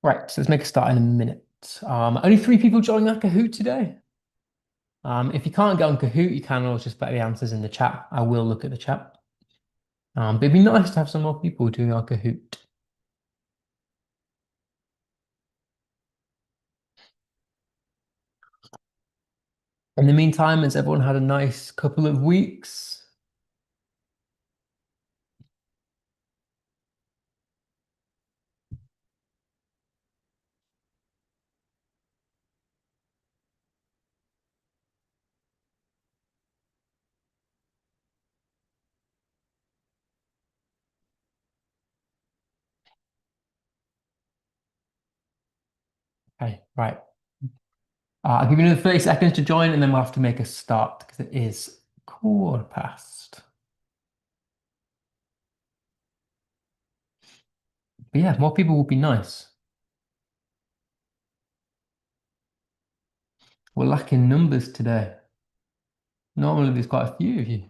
Right, so let's make a start in a minute. Only three people joining our Kahoot today. If you can't get on Kahoot, you can always just put the answers in the chat. I will look at the chat. But it'd be nice to have some more people doing our Kahoot. In the meantime, has everyone had a nice couple of weeks? Okay, right. I'll give you another 30 seconds to join, and then we'll have to make a start because it is quarter past. But yeah, more people would be nice. We're lacking numbers today. Normally, there's quite a few of you.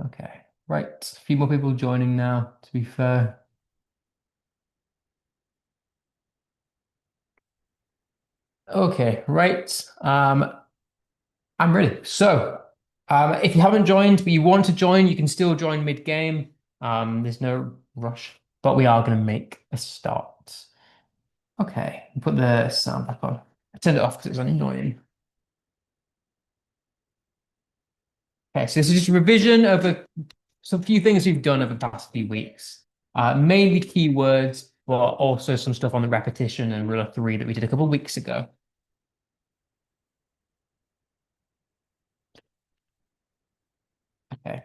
Okay, right. A few more people joining now, to be fair. Okay, right. I'm ready. So, if you haven't joined, but you want to join, you can still join mid-game. There's no rush, but we are going to make a start. Okay, put the sound back on. I turned it off because it was annoying. Okay, so this is just a revision of some few things we've done over the past few weeks. Mainly keywords, but also some stuff on the repetition and rule of three that we did a couple of weeks ago. Okay.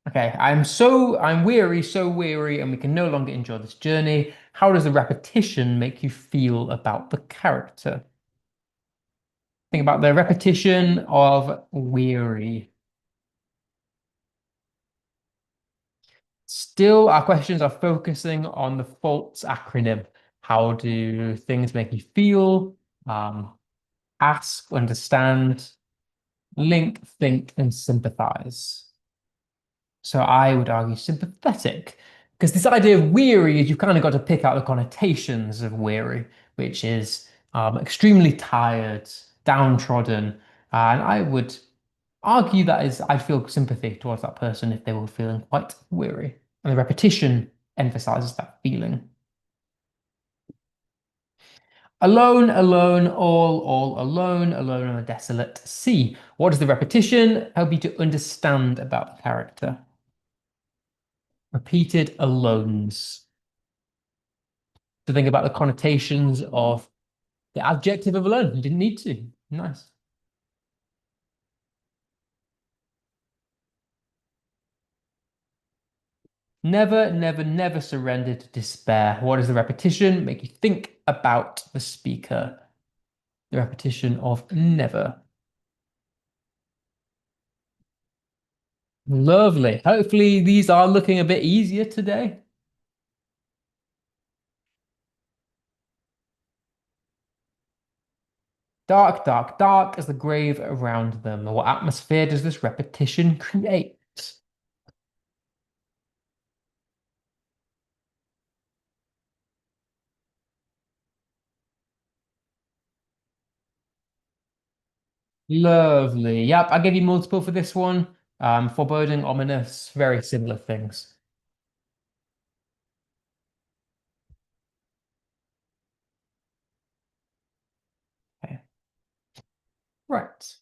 Okay, I'm weary, so weary, and we can no longer enjoy this journey. How does the repetition make you feel about the character? Think about the repetition of weary. Still, our questions are focusing on the FALTS acronym. How do things make you feel? Ask, understand, link, think, and sympathize. So I would argue sympathetic, because this idea of weary is you've kind of got to pick out the connotations of weary, which is extremely tired, downtrodden. And I would argue that is, I feel sympathy towards that person if they were feeling quite weary. And the repetition emphasizes that feeling. Alone, alone, all alone, alone on a desolate sea. What does the repetition help you to understand about the character? Repeated alones. To think about the connotations of the adjective of alone. You didn't need to. Nice. Never, never, never surrender to despair. What does the repetition make you think about the speaker? The repetition of never. Lovely. Hopefully, these are looking a bit easier today. Dark, dark, dark as the grave around them. What atmosphere does this repetition create? Lovely. Yep, I gave you multiple for this one. Foreboding, ominous, very similar things. Okay. Right.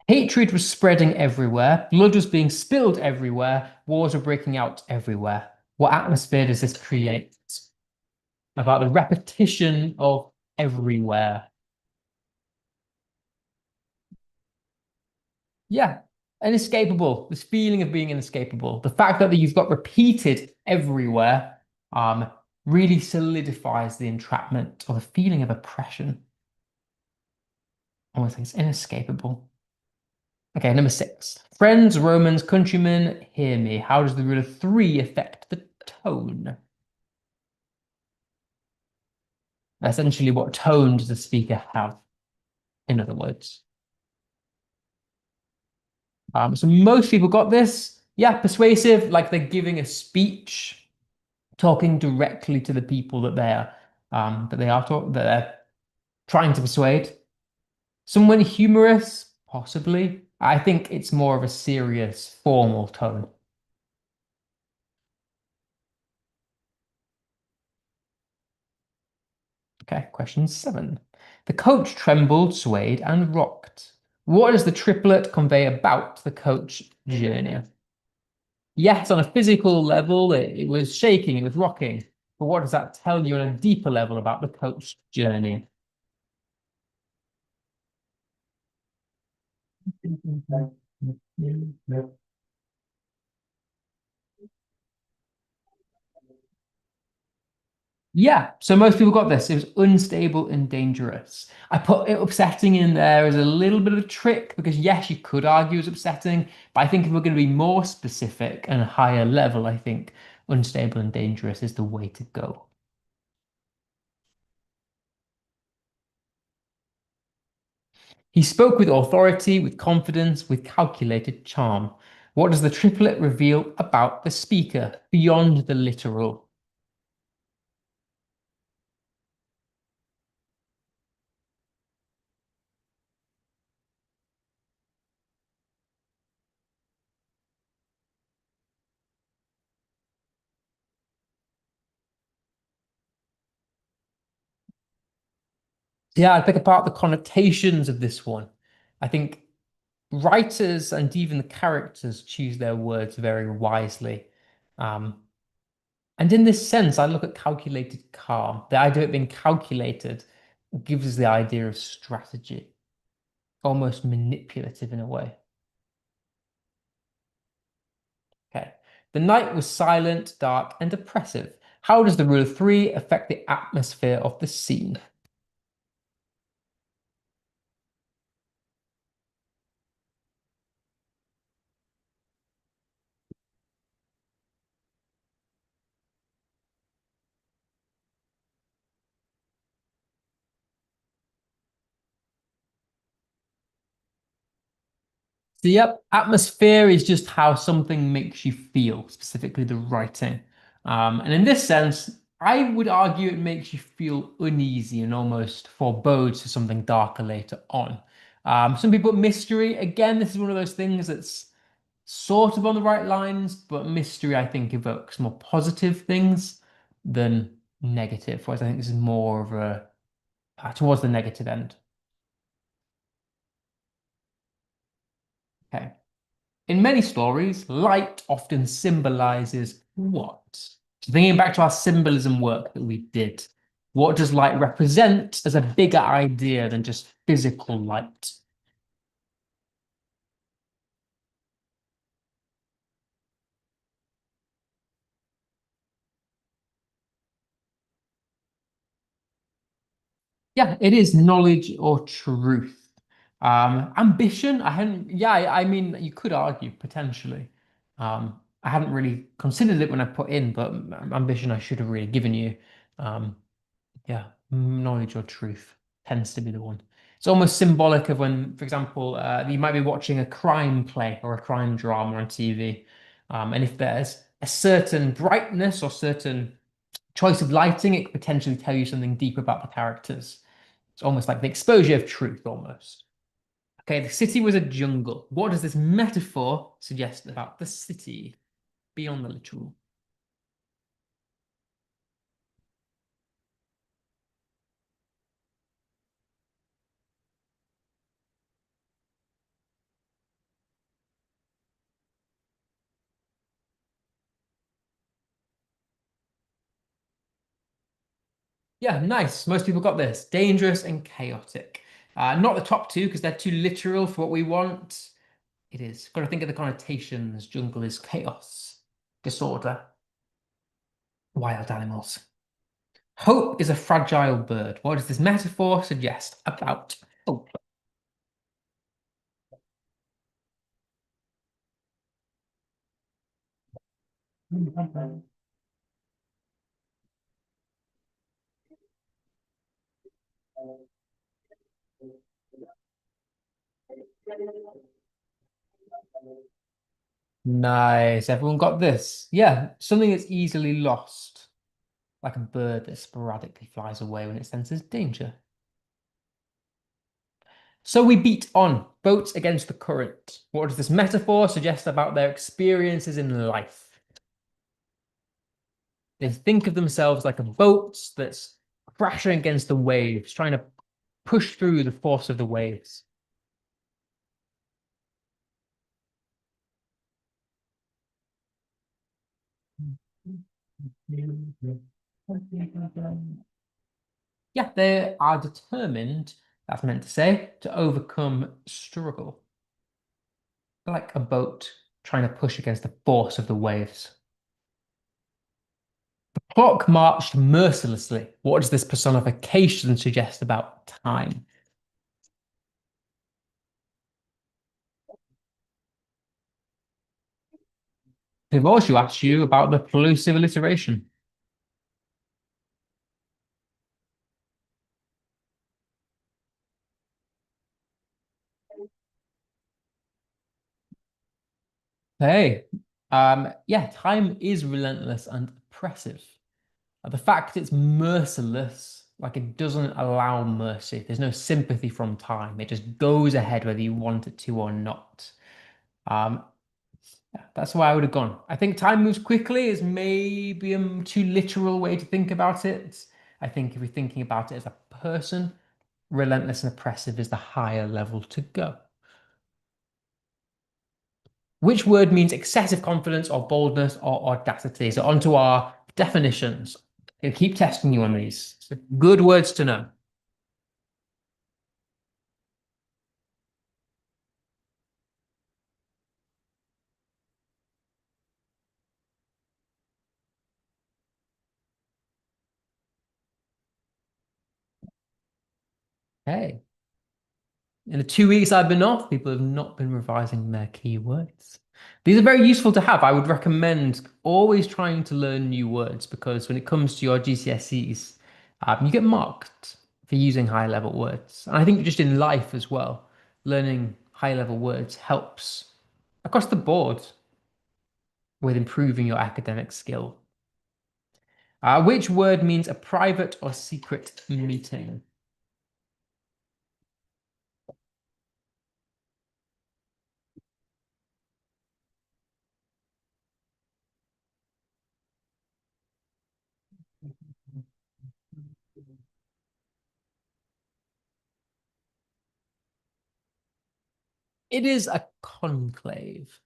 Hatred was spreading everywhere, blood was being spilled everywhere, wars were breaking out everywhere. What atmosphere does this create? About the repetition of everywhere. Yeah, inescapable. This feeling of being inescapable. The fact that you've got repeated everywhere really solidifies the entrapment or the feeling of oppression. almost like it's inescapable. Okay, number 6. Friends, Romans, countrymen, hear me. How does the rule of 3 affect the tone? Essentially, what tone does the speaker have, in other words? So most people got this. Yeah, persuasive, like they're giving a speech, talking directly to the people that they're trying to persuade. Somewhat humorous, possibly. I think it's more of a serious, formal tone. Okay, question 7. The coach trembled, swayed, and rocked. What does the triplet convey about the coach journey? Yes, on a physical level, it was shaking, it was rocking. But what does that tell you on a deeper level about the coach journey? Yeah, so most people got this. It was unstable and dangerous. I put it upsetting in there as a little bit of a trick because, yes, you could argue it's upsetting, but I think if we're going to be more specific and higher level, I think unstable and dangerous is the way to go. He spoke with authority, with confidence, with calculated charm. What does the triplet reveal about the speaker beyond the literal? Yeah, I pick apart the connotations of this one. I think writers and even the characters choose their words very wisely. Um, and in this sense, I look at calculated calm. The idea of it being calculated gives us the idea of strategy, almost manipulative in a way. Okay. The night was silent, dark, and oppressive. How does the rule of 3 affect the atmosphere of the scene? So, yep, atmosphere is just how something makes you feel, specifically the writing. And in this sense, I would argue it makes you feel uneasy and almost forebodes for something darker later on. Some people put mystery. Again, this is one of those things that's sort of on the right lines, but mystery, I think, evokes more positive things than negative, whereas I think this is more of a towards the negative end. Okay. In many stories, light often symbolizes what? So thinking back to our symbolism work that we did, what does light represent as a bigger idea than just physical light? Yeah, it is knowledge or truth. Ambition, I hadn't, yeah, I mean, you could argue potentially. I hadn't really considered it when I put in, but ambition I should have really given you. Um, Yeah, knowledge or truth tends to be the one. It's almost symbolic of when, for example, you might be watching a crime play or a crime drama on TV. And if there's a certain brightness or certain choice of lighting, it could potentially tell you something deep about the characters. It's almost like the exposure of truth, almost. Okay, the city was a jungle. What does this metaphor suggest about the city beyond the literal? Yeah, nice. Most people got this. Dangerous and chaotic. Not the top two because they're too literal for what we want. It is. Got to think of the connotations. Jungle is chaos, disorder, wild animals. Hope is a fragile bird. What does this metaphor suggest about hope? Nice. Everyone got this. Yeah, something that's easily lost, like a bird that sporadically flies away when it senses danger. So we beat on boats against the current. What does this metaphor suggest about their experiences in life? They think of themselves like a boat that's crashing against the waves, trying to push through the force of the waves. Yeah, they are determined, that's meant to say, to overcome struggle. Like a boat trying to push against the force of the waves. The clock marched mercilessly. What does this personification suggest about time? They've also asked you about the plosive alliteration. Hey, yeah, time is relentless and oppressive. The fact it's merciless, like it doesn't allow mercy. There's no sympathy from time. It just goes ahead whether you want it to or not. Um, yeah, that's why I would have gone. I think time moves quickly is maybe a too literal way to think about it. I think if you're thinking about it as a person, relentless and oppressive is the higher level to go. Which word means excessive confidence or boldness or audacity? So onto our definitions. I'll keep testing you on these. So good words to know. Hey, in the 2 weeks I've been off, people have not been revising their keywords. These are very useful to have. I would recommend always trying to learn new words because when it comes to your GCSEs, you get marked for using high level words. And I think just in life as well, learning high level words helps across the board with improving your academic skill. Which word means a private or secret meeting? It is a conclave.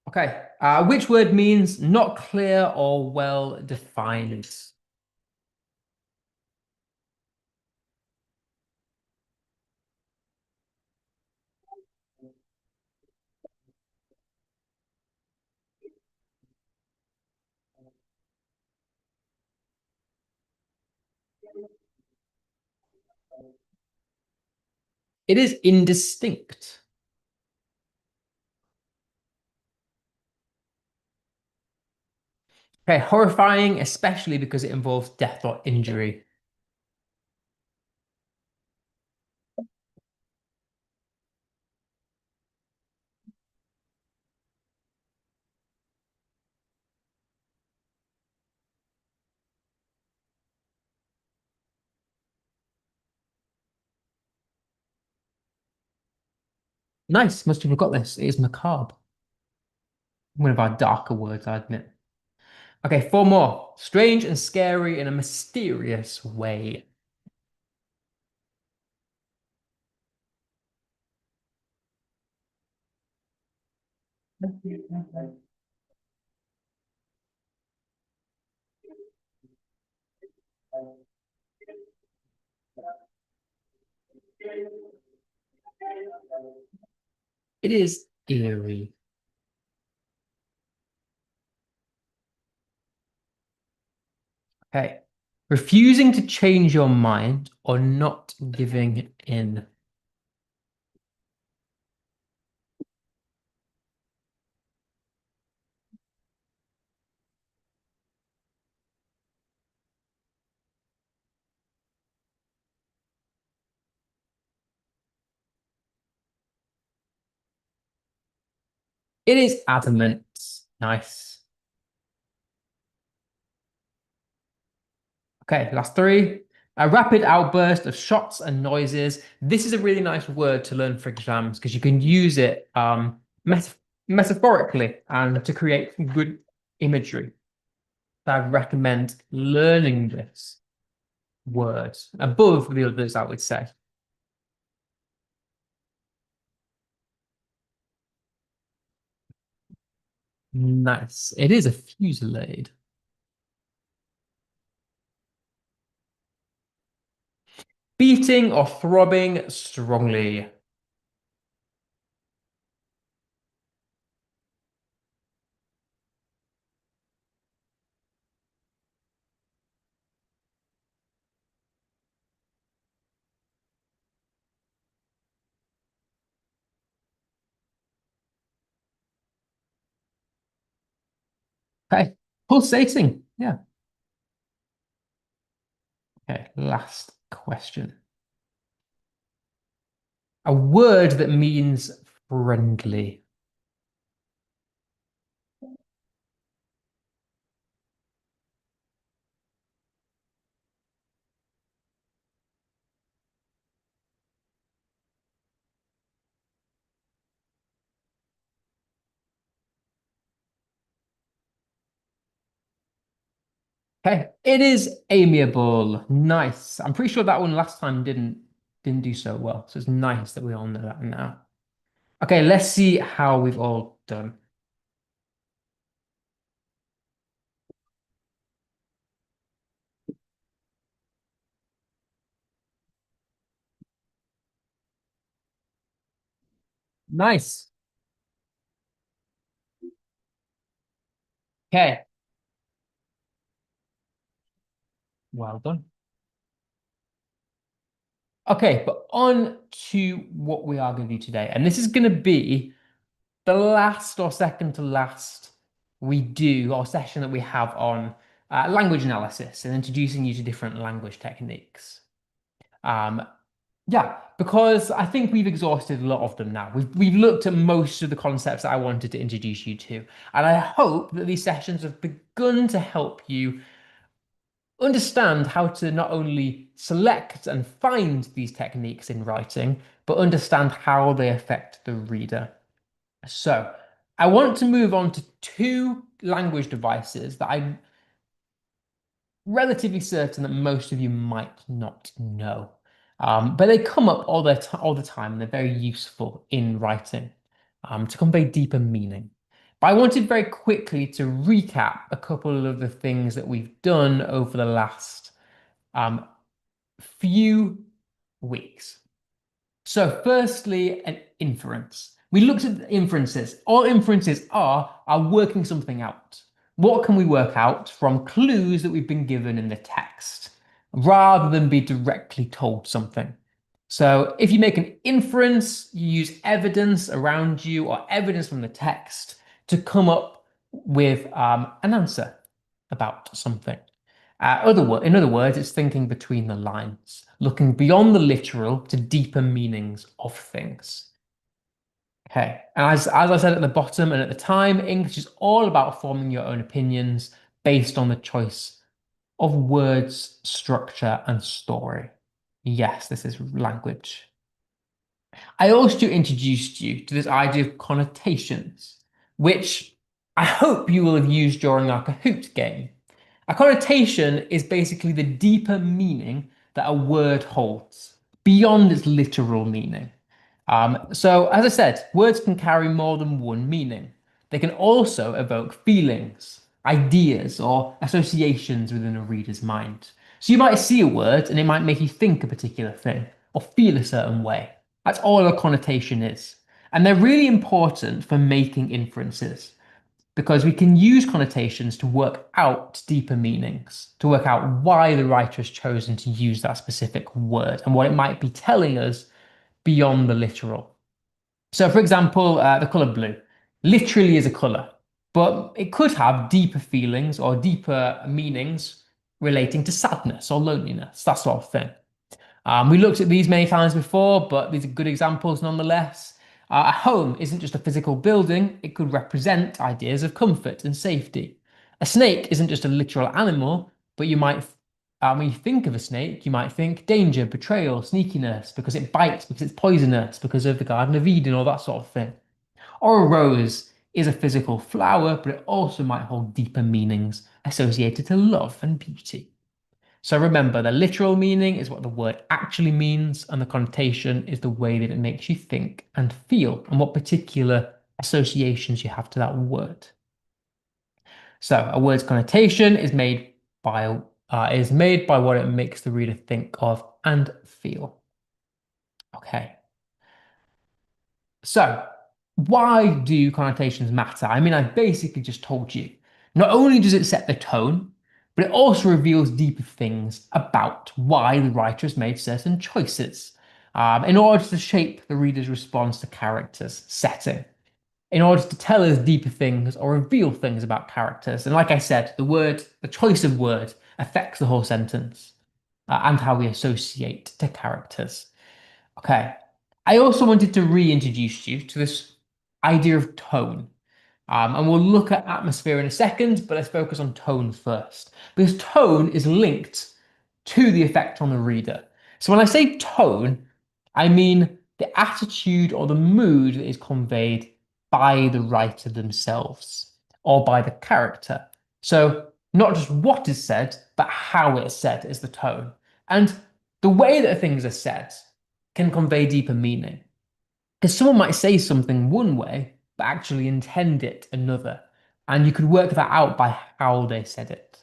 Okay. Which word means not clear or well defined? It is indistinct. Okay. Horrifying, especially because it involves death or injury. Nice. Most people got this. It is macabre. One of our darker words, I admit. Okay, four more. Strange and scary in a mysterious way. It is eerie. Okay. Refusing to change your mind or not giving in. It is adamant. Nice. Okay, last three. A rapid outburst of shots and noises. This is a really nice word to learn for exams because you can use it metaphorically and to create good imagery. So I recommend learning this word above the others, I would say. Nice. It is a fusillade. Beating or throbbing strongly. Okay. Pulsating. Yeah. Okay. Last question. A word that means friendly. Okay. It is amiable. Nice. I'm pretty sure that one last time didn't do so well. So it's nice that we all know that now. Okay, let's see how we've all done. Nice. Okay. Well done. Okay, but on to what we are going to do today. And this is going to be the last or second to last we do or session that we have on language analysis and introducing you to different language techniques. Um, yeah, because I think we've exhausted a lot of them now. We've looked at most of the concepts that I wanted to introduce you to, and I hope that these sessions have begun to help you understand how to not only select and find these techniques in writing, but understand how they affect the reader. So, I want to move on to two language devices that I'm relatively certain that most of you might not know. But they come up all the time and they're very useful in writing to convey deeper meaning. But I wanted very quickly to recap a couple of the things that we've done over the last um, few weeks. So, firstly, an inference. We looked at the inferences. All inferences are working something out. What can we work out from clues that we've been given in the text, rather than be directly told something? So, if you make an inference, you use evidence around you or evidence from the text to come up with an answer about something. In other words, it's thinking between the lines, looking beyond the literal to deeper meanings of things. Okay, and as I said at the bottom and at the time, English is all about forming your own opinions based on the choice of words, structure, and story. Yes, this is language. I also introduced you to this idea of connotations, which I hope you will have used during our Kahoot game. A connotation is basically the deeper meaning that a word holds beyond its literal meaning. So, as I said, words can carry more than one meaning. They can also evoke feelings, ideas, or associations within a reader's mind. So, you might see a word and it might make you think a particular thing or feel a certain way. That's all a connotation is. And they're really important for making inferences because we can use connotations to work out deeper meanings, to work out why the writer has chosen to use that specific word and what it might be telling us beyond the literal. So, for example, the color blue literally is a color, but it could have deeper feelings or deeper meanings relating to sadness or loneliness, that sort of thing. We looked at these many times before, but these are good examples nonetheless. A home isn't just a physical building, it could represent ideas of comfort and safety. A snake isn't just a literal animal, but when you think of a snake, you might think danger, betrayal, sneakiness, because it bites, because it's poisonous, because of the Garden of Eden, all that sort of thing. Or a rose is a physical flower, but it also might hold deeper meanings associated to love and beauty. So remember, the literal meaning is what the word actually means, and the connotation is the way that it makes you think and feel, and what particular associations you have to that word. So a word's connotation is made by what it makes the reader think of and feel. Okay. So why do connotations matter? I mean, I basically just told you. Not only does it set the tone, but it also reveals deeper things about why the writer has made certain choices in order to shape the reader's response to characters, setting, in order to tell us deeper things or reveal things about characters. And like I said, the choice of word affects the whole sentence and how we associate to characters. Okay. I also wanted to reintroduce you to this idea of tone. And we'll look at atmosphere in a second, but let's focus on tone first. Because tone is linked to the effect on the reader. So when I say tone, I mean the attitude or the mood that is conveyed by the writer themselves or by the character. So not just what is said, but how it's said is the tone. And the way that things are said can convey deeper meaning. Because someone might say something one way, but actually intend it another. And you could work that out by how they said it.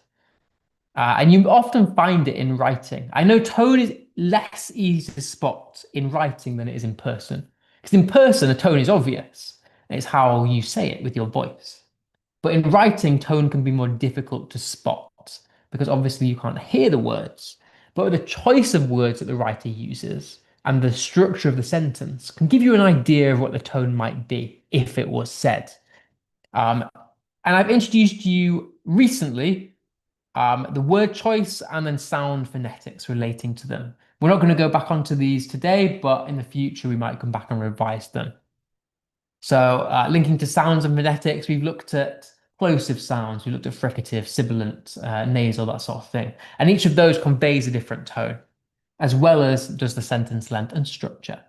And you often find it in writing. I know tone is less easy to spot in writing than it is in person. Because in person, the tone is obvious. It's how you say it with your voice. But in writing, tone can be more difficult to spot because obviously you can't hear the words. But the choice of words that the writer uses and the structure of the sentence can give you an idea of what the tone might be if it was said. Um, and I've introduced you recently the word choice and then sound phonetics relating to them. We're not going to go back onto these today, but in the future we might come back and revise them. So linking to sounds and phonetics, we've looked at plosive sounds, we looked at fricative, sibilant, nasal, that sort of thing. And each of those conveys a different tone, as well as does the sentence length and structure.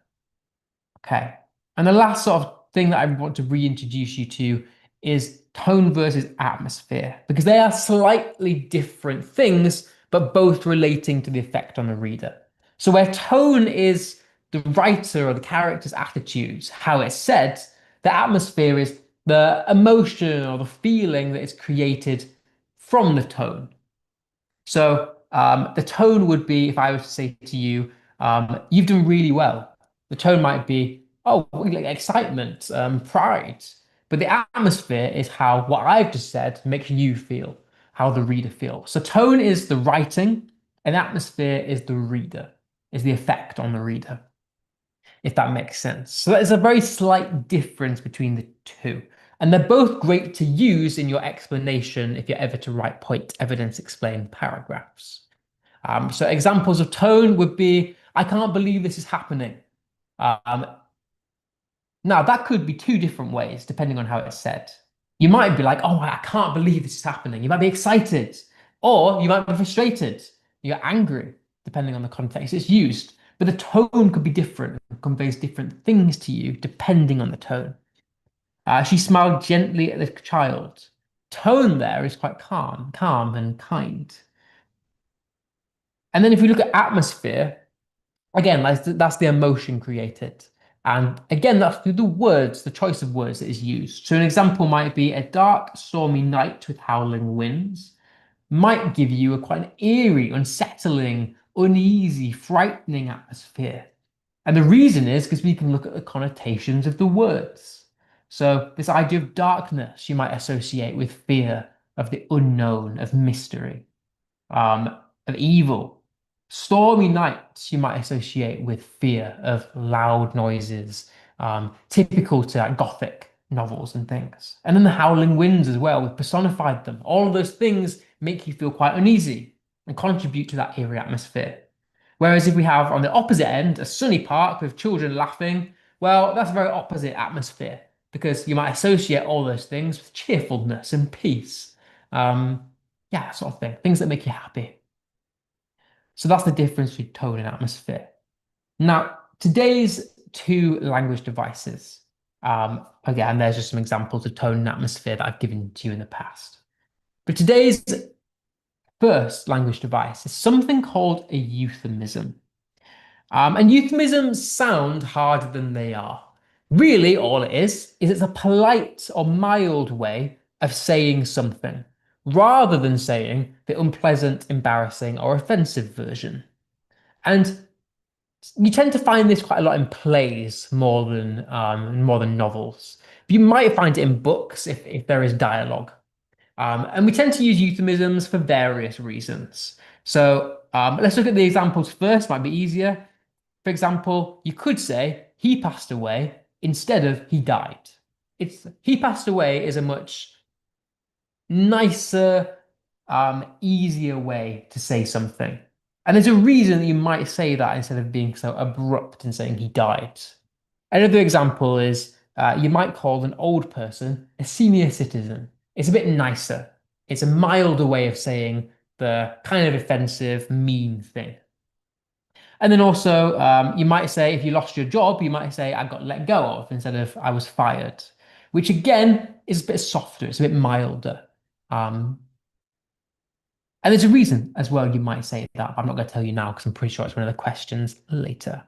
Okay. And the last sort of thing that I want to reintroduce you to is tone versus atmosphere, because they are slightly different things, but both relating to the effect on the reader. So where tone is the writer or the character's attitudes, how it's said, the atmosphere is the emotion or the feeling that is created from the tone. So the tone would be, if I was to say to you, you've done really well. The tone might be, oh, like excitement, pride. But the atmosphere is how what I've just said makes you feel, how the reader feels. So tone is the writing, and atmosphere is the reader, is the effect on the reader, if that makes sense. So there's a very slight difference between the two. And they're both great to use in your explanation if you're ever to write point evidence explain paragraphs. So examples of tone would be, I can't believe this is happening. Um, Now, that could be two different ways, depending on how it's said. You might be like, oh, I can't believe this is happening. You might be excited, or you might be frustrated. You're angry, depending on the context it's used. But the tone could be different, it conveys different things to you, depending on the tone. She smiled gently at the child. Tone there is quite calm and kind. And then if we look at atmosphere, again, that's the emotion created. And again, that's through the words, the choice of words that is used. So an example might be a dark, stormy night with howling winds might give you a quite an eerie, unsettling, uneasy, frightening atmosphere. And the reason is because we can look at the connotations of the words. So this idea of darkness you might associate with fear of the unknown, of mystery, of evil. Stormy nights you might associate with fear of loud noises, typical to Gothic novels and things. And then the howling winds as well, we've personified them. All of those things make you feel quite uneasy and contribute to that eerie atmosphere. Whereas if we have on the opposite end a sunny park with children laughing, Well, that's a very opposite atmosphere because you might associate all those things with cheerfulness and peace. Um, yeah, that sort of thing, things that make you happy. So that's the difference between tone and atmosphere. Now, today's two language devices. Again, there's just some examples of tone and atmosphere that I've given to you in the past. But today's first language device is something called a euphemism. And euphemisms sound harder than they are. Really, all it is it's a polite or mild way of saying something, rather than saying the unpleasant, embarrassing, or offensive version. And you tend to find this quite a lot in plays more than novels. You might find it in books if there is dialogue. And we tend to use euphemisms for various reasons. So let's look at the examples first, might be easier. For example, you could say he passed away instead of he died. It's he passed away is a much nicer, easier way to say something. And there's a reason that you might say that instead of being so abrupt and saying he died. Another example is you might call an old person a senior citizen. It's a bit nicer. It's a milder way of saying the kind of offensive, mean thing. And then also, you might say if you lost your job, you might say I got let go of instead of I was fired, which again is a bit softer, it's a bit milder. Um, and there's a reason as well you might say that. I'm not going to tell you now because I'm pretty sure it's one of the questions later.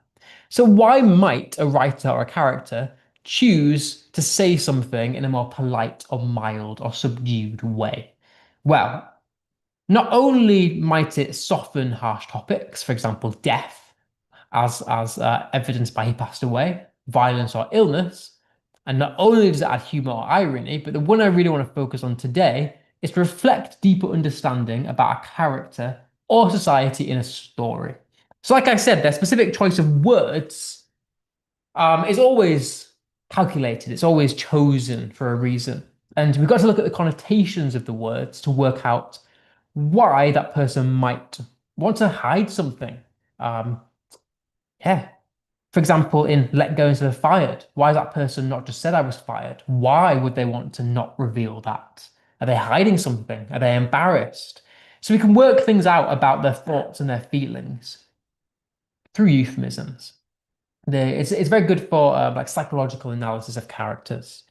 So why might a writer or a character choose to say something in a more polite or mild or subdued way? Well, not only might it soften harsh topics, for example, death, as evidenced by he passed away, violence or illness. And not only does it add humor or irony, but the one I really want to focus on today is to reflect deeper understanding about a character or society in a story. So, like I said, their specific choice of words is always calculated, it's always chosen for a reason. And we've got to look at the connotations of the words to work out why that person might want to hide something. Um, yeah. For example, in let go instead of fired, why has that person not just said I was fired? Why would they want to not reveal that? Are they hiding something? Are they embarrassed? So we can work things out about their thoughts and their feelings through euphemisms. It's very good for like psychological analysis of characters.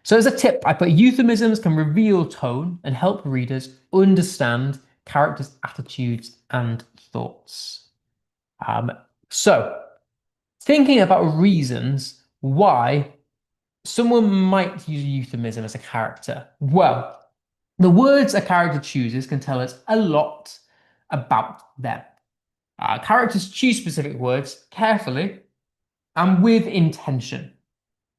So as a tip, I put euphemisms can reveal tone and help readers understand characters' attitudes and thoughts. Um, so thinking about reasons why someone might use a euphemism as a character. Well, the words a character chooses can tell us a lot about them. Characters choose specific words carefully and with intention.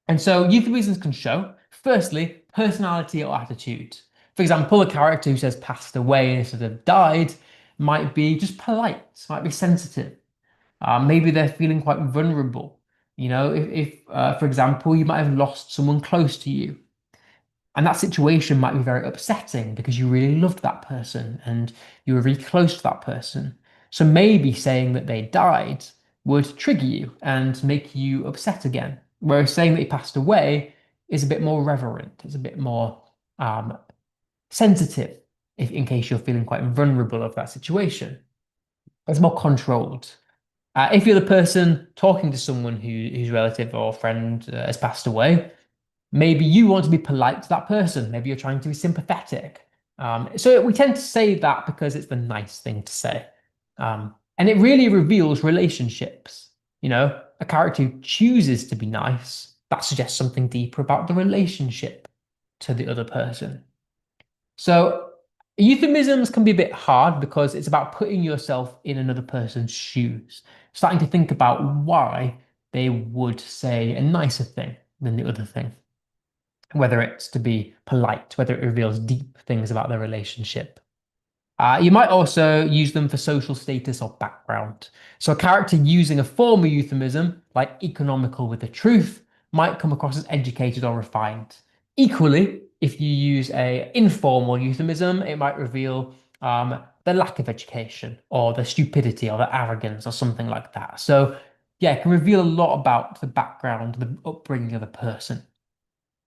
And so euphemisms can show, firstly, personality or attitude. For example, a character who says passed away instead of died might be just polite, might be sensitive. Maybe they're feeling quite vulnerable. You know, if for example, you might have lost someone close to you, and that situation might be very upsetting because you really loved that person and you were really close to that person. So maybe saying that they died would trigger you and make you upset again. Whereas saying that he passed away is a bit more reverent, it's a bit more um, sensitive, if in case you're feeling quite vulnerable of that situation. It's more controlled. If you're the person talking to someone whose relative or friend has passed away, maybe you want to be polite to that person. Maybe you're trying to be sympathetic. So we tend to say that because it's the nice thing to say. And it really reveals relationships. You know, a character who chooses to be nice, that suggests something deeper about the relationship to the other person. So euphemisms can be a bit hard because it's about putting yourself in another person's shoes, starting to think about why they would say a nicer thing than the other thing, whether it's to be polite, whether it reveals deep things about their relationship. You might also use them for social status or background. So a character using a formal euphemism, like economical with the truth, might come across as educated or refined. Equally, if you use a informal euphemism, it might reveal the lack of education or the stupidity or the arrogance or something like that. So yeah, it can reveal a lot about the background, the upbringing of the person.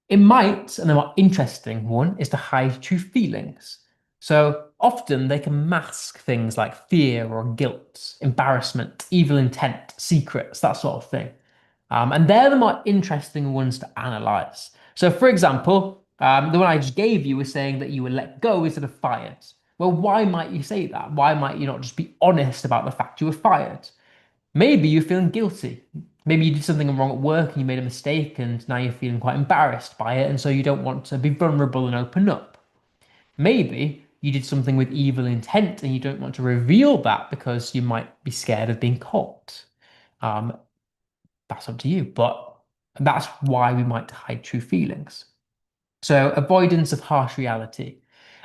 It might, and the more interesting one, is to hide true feelings. So often they can mask things like fear or guilt, embarrassment, evil intent, secrets, that sort of thing. And they're the more interesting ones to analyze. So, for example, the one I just gave you was saying that you were let go instead of fired. Well, why might you say that? Why might you not just be honest about the fact you were fired? Maybe you're feeling guilty. Maybe you did something wrong at work and you made a mistake and now you're feeling quite embarrassed by it, and so you don't want to be vulnerable and open up. Maybe you did something with evil intent and you don't want to reveal that because you might be scared of being caught. Um, that's up to you, but that's why we might hide true feelings. So avoidance of harsh reality.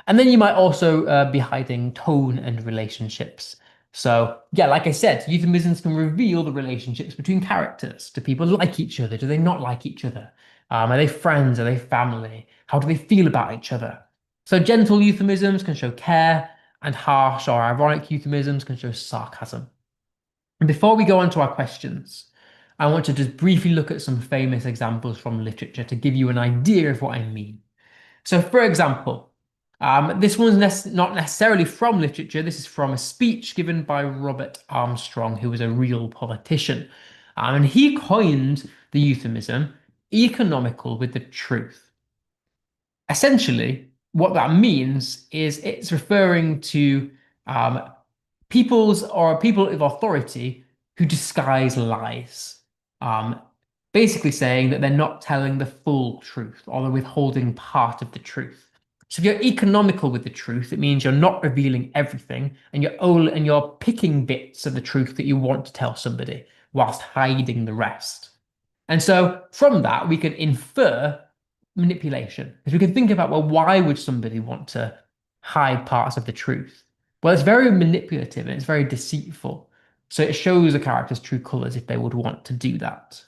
And then you might also be hiding tone and relationships. So yeah, like I said, euphemisms can reveal the relationships between characters. Do people like each other? Do they not like each other? Are they friends? Are they family? How do they feel about each other? So gentle euphemisms can show care, and harsh or ironic euphemisms can show sarcasm. And before we go on to our questions, I want to just briefly look at some famous examples from literature to give you an idea of what I mean. So, for example, this one's not necessarily from literature. This is from a speech given by Robert Armstrong, who was a real politician. And he coined the euphemism economical with the truth. Essentially, what that means is it's referring to um, people of authority who disguise lies. Um, Basically saying that they're not telling the full truth or they're withholding part of the truth. So if you're economical with the truth, it means you're not revealing everything and you're picking bits of the truth that you want to tell somebody whilst hiding the rest. And so from that, we can infer manipulation. Because we can think about, well, why would somebody want to hide parts of the truth? Well, it's very manipulative and it's very deceitful. So it shows a character's true colors if they would want to do that.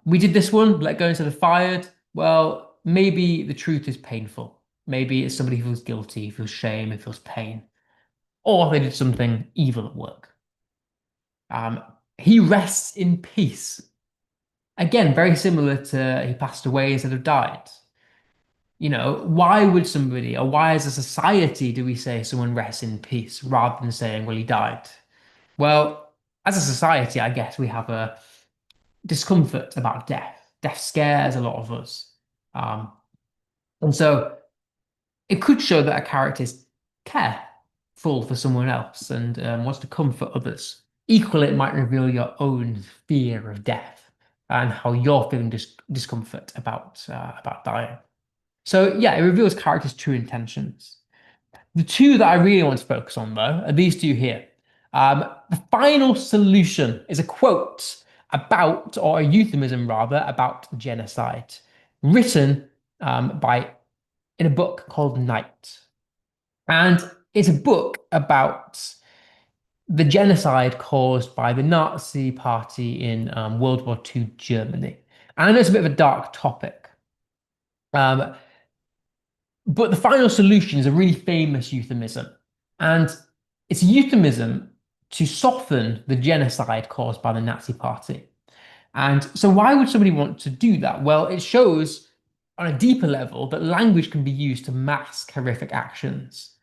We did this one, let go instead of fired. Well, maybe the truth is painful. Maybe it's somebody who feels guilty, feels shame, and feels pain. Or they did something evil at work. Um, he rests in peace. Again, very similar to he passed away instead of died. Why would somebody, or why as a society do we say someone rests in peace rather than saying, well, he died? Well, as a society, I guess we have a discomfort about death. Death scares a lot of us. Um, and so it could show that a character is careful for someone else and wants to comfort others. Equally, it might reveal your own fear of death and how you're feeling discomfort about dying. So yeah, it reveals characters' true intentions. The two that I really want to focus on, though, are these two here. The final solution is a quote about, or a euphemism rather, about genocide, written by in a book called Night. And it's a book about the genocide caused by the Nazi Party in World War II Germany. And I know it's a bit of a dark topic, um, but the final solution is a really famous euphemism. And it's a euphemism to soften the genocide caused by the Nazi Party. And so, why would somebody want to do that? Well, it shows on a deeper level that language can be used to mask horrific actions,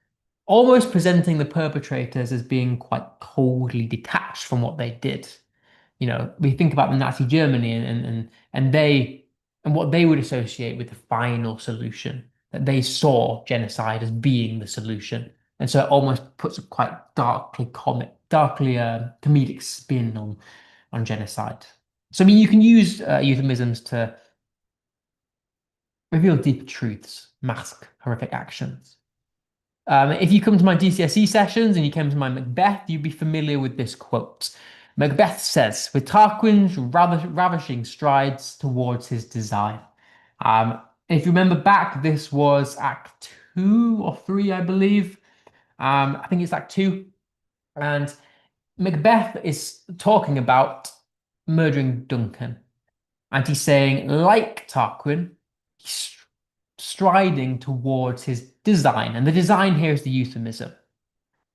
almost presenting the perpetrators as being quite coldly detached from what they did. We think about the Nazi Germany and what they would associate with the final solution, that they saw genocide as being the solution. And so it almost puts a quite darkly comedic spin on genocide. So I mean, you can use euphemisms to reveal deeper truths, mask horrific actions. If you come to my GCSE sessions and you came to my Macbeth, you'd be familiar with this quote. Macbeth says, with Tarquin's ravishing strides towards his design. If you remember back, this was Act 2 or 3, I believe. I think it's Act 2. And Macbeth is talking about murdering Duncan. And he's saying, like Tarquin, he's striding towards his design. And the design here is the euphemism.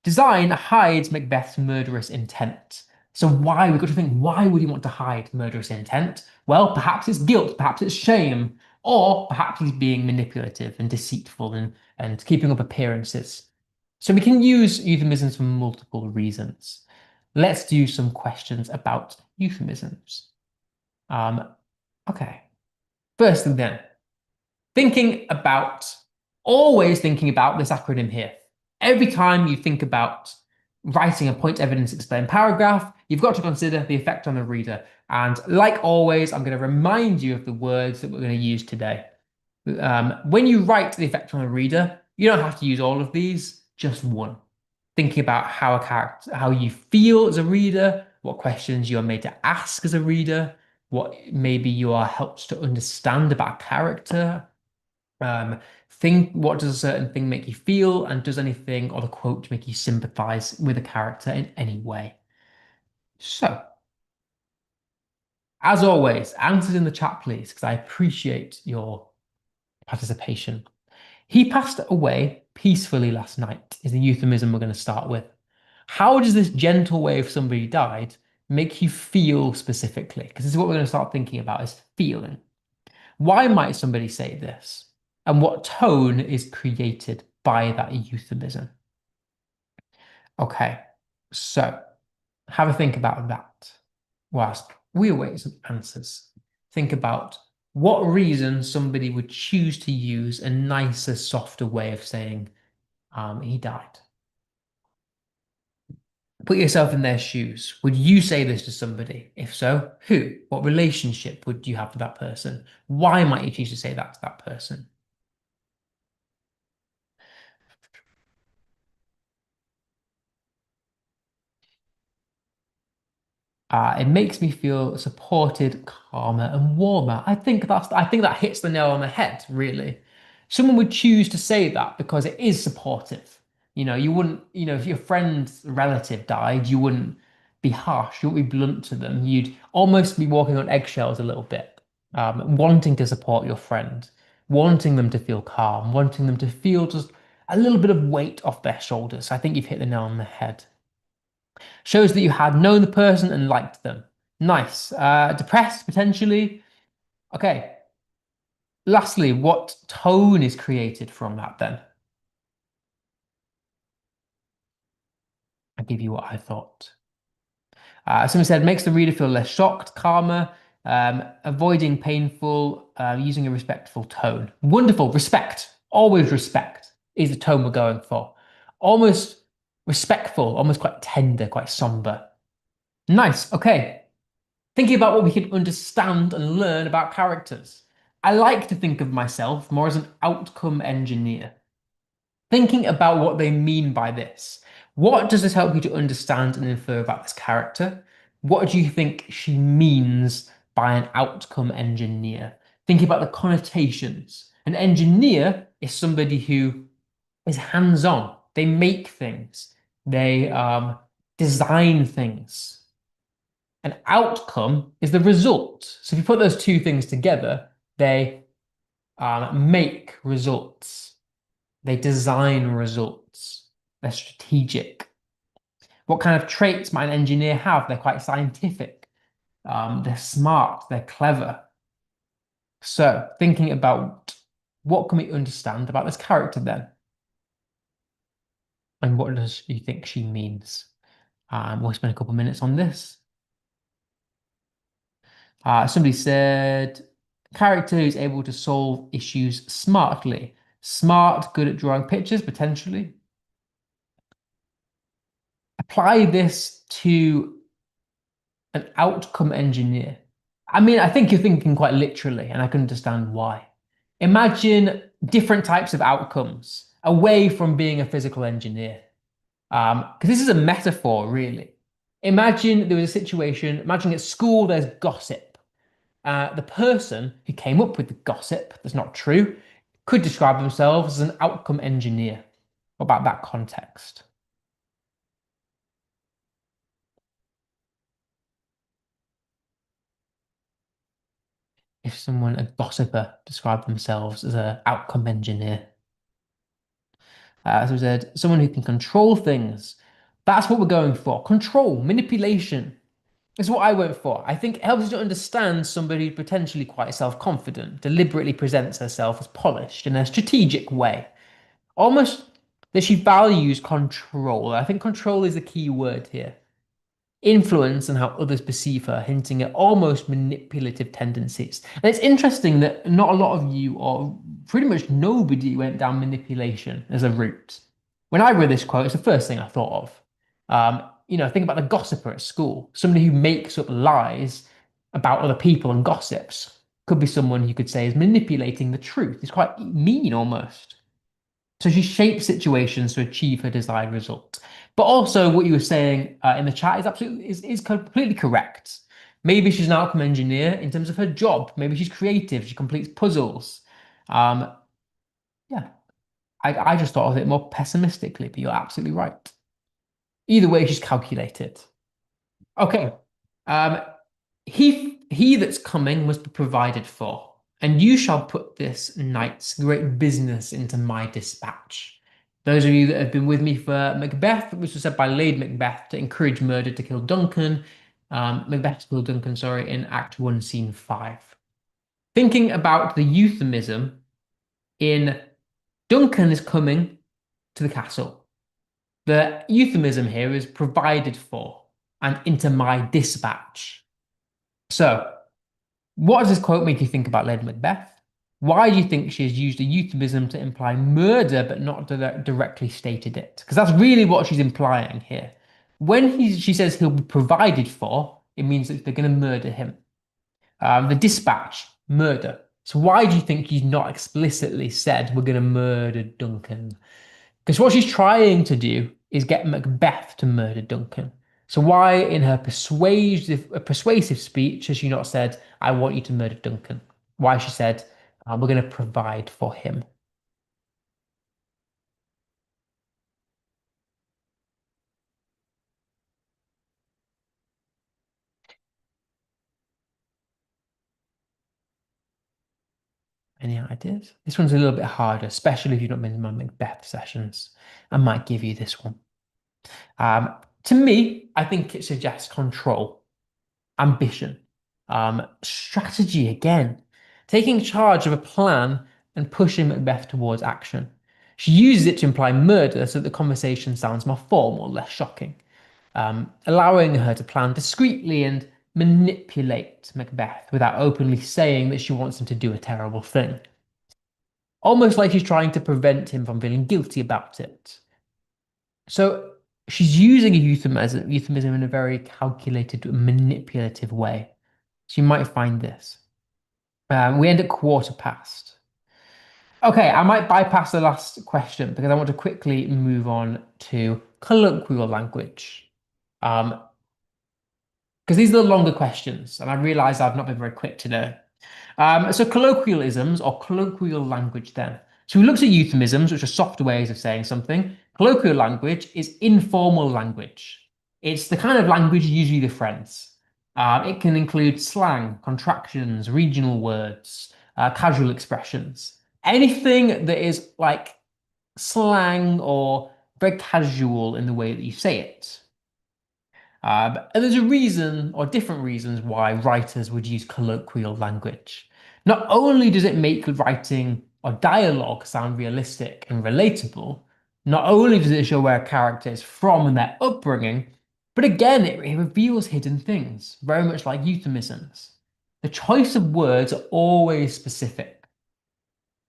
Design hides Macbeth's murderous intent, So why, we've got to think, why would he want to hide murderous intent? Well, perhaps it's guilt, perhaps it's shame, or perhaps he's being manipulative and deceitful and keeping up appearances. So we can use euphemisms for multiple reasons. Let's do some questions about euphemisms. Um, okay. Firstly then, thinking about, always thinking about this acronym here. Every time you think about writing a point evidence explain paragraph, you've got to consider the effect on the reader. And like always, I'm going to remind you of the words that we're going to use today. When you write the effect on the reader, you don't have to use all of these, just one. Thinking about how a character, how you feel as a reader, what questions you are made to ask as a reader, what maybe you are helped to understand about a character, think what does a certain thing make you feel, and does anything or the quote make you sympathize with a character in any way? So, as always, answers in the chat, please, because I appreciate your participation. He passed away peacefully last night, is the euphemism we're going to start with. How does this gentle way of somebody died make you feel specifically? Because this is what we're going to start thinking about is feeling. Why might somebody say this? And what tone is created by that euphemism? Okay, so have a think about that whilst we await some answers. Think about what reason somebody would choose to use a nicer, softer way of saying he died. Put yourself in their shoes. Would you say this to somebody? If so, who? What relationship would you have with that person? Why might you choose to say that to that person? It makes me feel supported, calmer, and warmer. I think that hits the nail on the head, really. Someone would choose to say that because it is supportive. You wouldn't, if your friend's relative died, you wouldn't be harsh, you wouldn't be blunt to them. You'd almost be walking on eggshells a little bit, wanting to support your friend, wanting them to feel calm, wanting them to feel just a little bit of weight off their shoulders. I think you've hit the nail on the head. Shows that you had known the person and liked them. Nice. Depressed, potentially. Okay. Lastly, what tone is created from that then? I'll give you what I thought. Someone said makes the reader feel less shocked, calmer, avoiding painful, using a respectful tone. Wonderful. Respect. Always respect is the tone we're going for. Almost respectful, almost quite tender, quite somber. Nice. Okay. Thinking about what we can understand and learn about characters. I like to think of myself more as an outcome engineer. Thinking about what they mean by this. What does this help you to understand and infer about this character? What do you think she means by an outcome engineer? Thinking about the connotations. An engineer is somebody who is hands-on. They make things. They design things. An outcome is the result. So if you put those two things together, they make results. They design results. They're strategic. What kind of traits might an engineer have? They're quite scientific. They're smart. They're clever. So thinking about what can we understand about this character then? And what does you think she means? We'll spend a couple of minutes on this. Somebody said, character who's able to solve issues smartly. Smart, good at drawing pictures, potentially. Apply this to an outcome engineer. I mean, I think you're thinking quite literally, and I can understand why. Imagine different types of outcomes away from being a physical engineer. Because this is a metaphor, really. Imagine there was a situation, imagine at school there's gossip. The person who came up with the gossip that's not true could describe themselves as an outcome engineer. What about that context? If someone, a gossiper, described themselves as an outcome engineer. As we said, someone who can control things. That's what we're going for. Control, manipulation. It's what I went for. I think it helps you to understand somebody who's potentially quite self-confident, deliberately presents herself as polished in a strategic way. Almost that she values control. I think control is the key word here. Influence and how others perceive her, hinting at almost manipulative tendencies. And it's interesting that not a lot of you, or pretty much nobody, went down manipulation as a route. When I read this quote, it's the first thing I thought of. Think about the gossiper at school, somebody who makes up lies about other people and gossips. Could be someone you could say is manipulating the truth. It's quite mean almost. So she shapes situations to achieve her desired result. But also, what you were saying in the chat is completely correct. Maybe she's an outcome engineer in terms of her job. Maybe she's creative. She completes puzzles. Um, yeah, I just thought of it more pessimistically, but you're absolutely right. Either way, she's calculated. Okay. Um, he that's coming must be provided for, and you shall put this night's great business into my dispatch. Those of you that have been with me for Macbeth, which was said by Lady Macbeth to encourage murder to kill Duncan, Macbeth to kill Duncan, sorry, in Act 1, Scene 5. Thinking about the euphemism in Duncan is coming to the castle. The euphemism here is provided for and into my dispatch. So, what does this quote make you think about Lady Macbeth? Why do you think she has used a euphemism to imply murder but not directly stated it? Because that's really what she's implying here. When she says he'll be provided for, it means that they're going to murder him. The dispatch, murder. So why do you think she's not explicitly said we're going to murder Duncan? Because what she's trying to do is get Macbeth to murder Duncan. So why, in her persuasive speech, has she not said, "I want you to murder Duncan"? Why she said, "We're going to provide for him"? Any ideas? This one's a little bit harder, especially if you've not been in my Macbeth sessions. I might give you this one. To me, I think it suggests control, ambition, strategy again, taking charge of a plan and pushing Macbeth towards action. She uses it to imply murder so that the conversation sounds more formal, less shocking, allowing her to plan discreetly and manipulate Macbeth without openly saying that she wants him to do a terrible thing. Almost like she's trying to prevent him from feeling guilty about it. So she's using a euphemism in a very calculated, manipulative way. So you might find this. We end at quarter past. Okay, I might bypass the last question because I want to quickly move on to colloquial language. Um, because these are the longer questions, and I realize I've not been very quick today. So colloquialisms or colloquial language then. So we looked at euphemisms, which are softer ways of saying something. Colloquial language is informal language. It's the kind of language usually the friends. It can include slang, contractions, regional words, casual expressions. Anything that is like slang or very casual in the way that you say it. And there's a reason or different reasons why writers would use colloquial language. Not only does it make writing or dialogue sound realistic and relatable, not only does it show where a character is from and their upbringing, but again, it reveals hidden things, very much like euphemisms. The choice of words are always specific.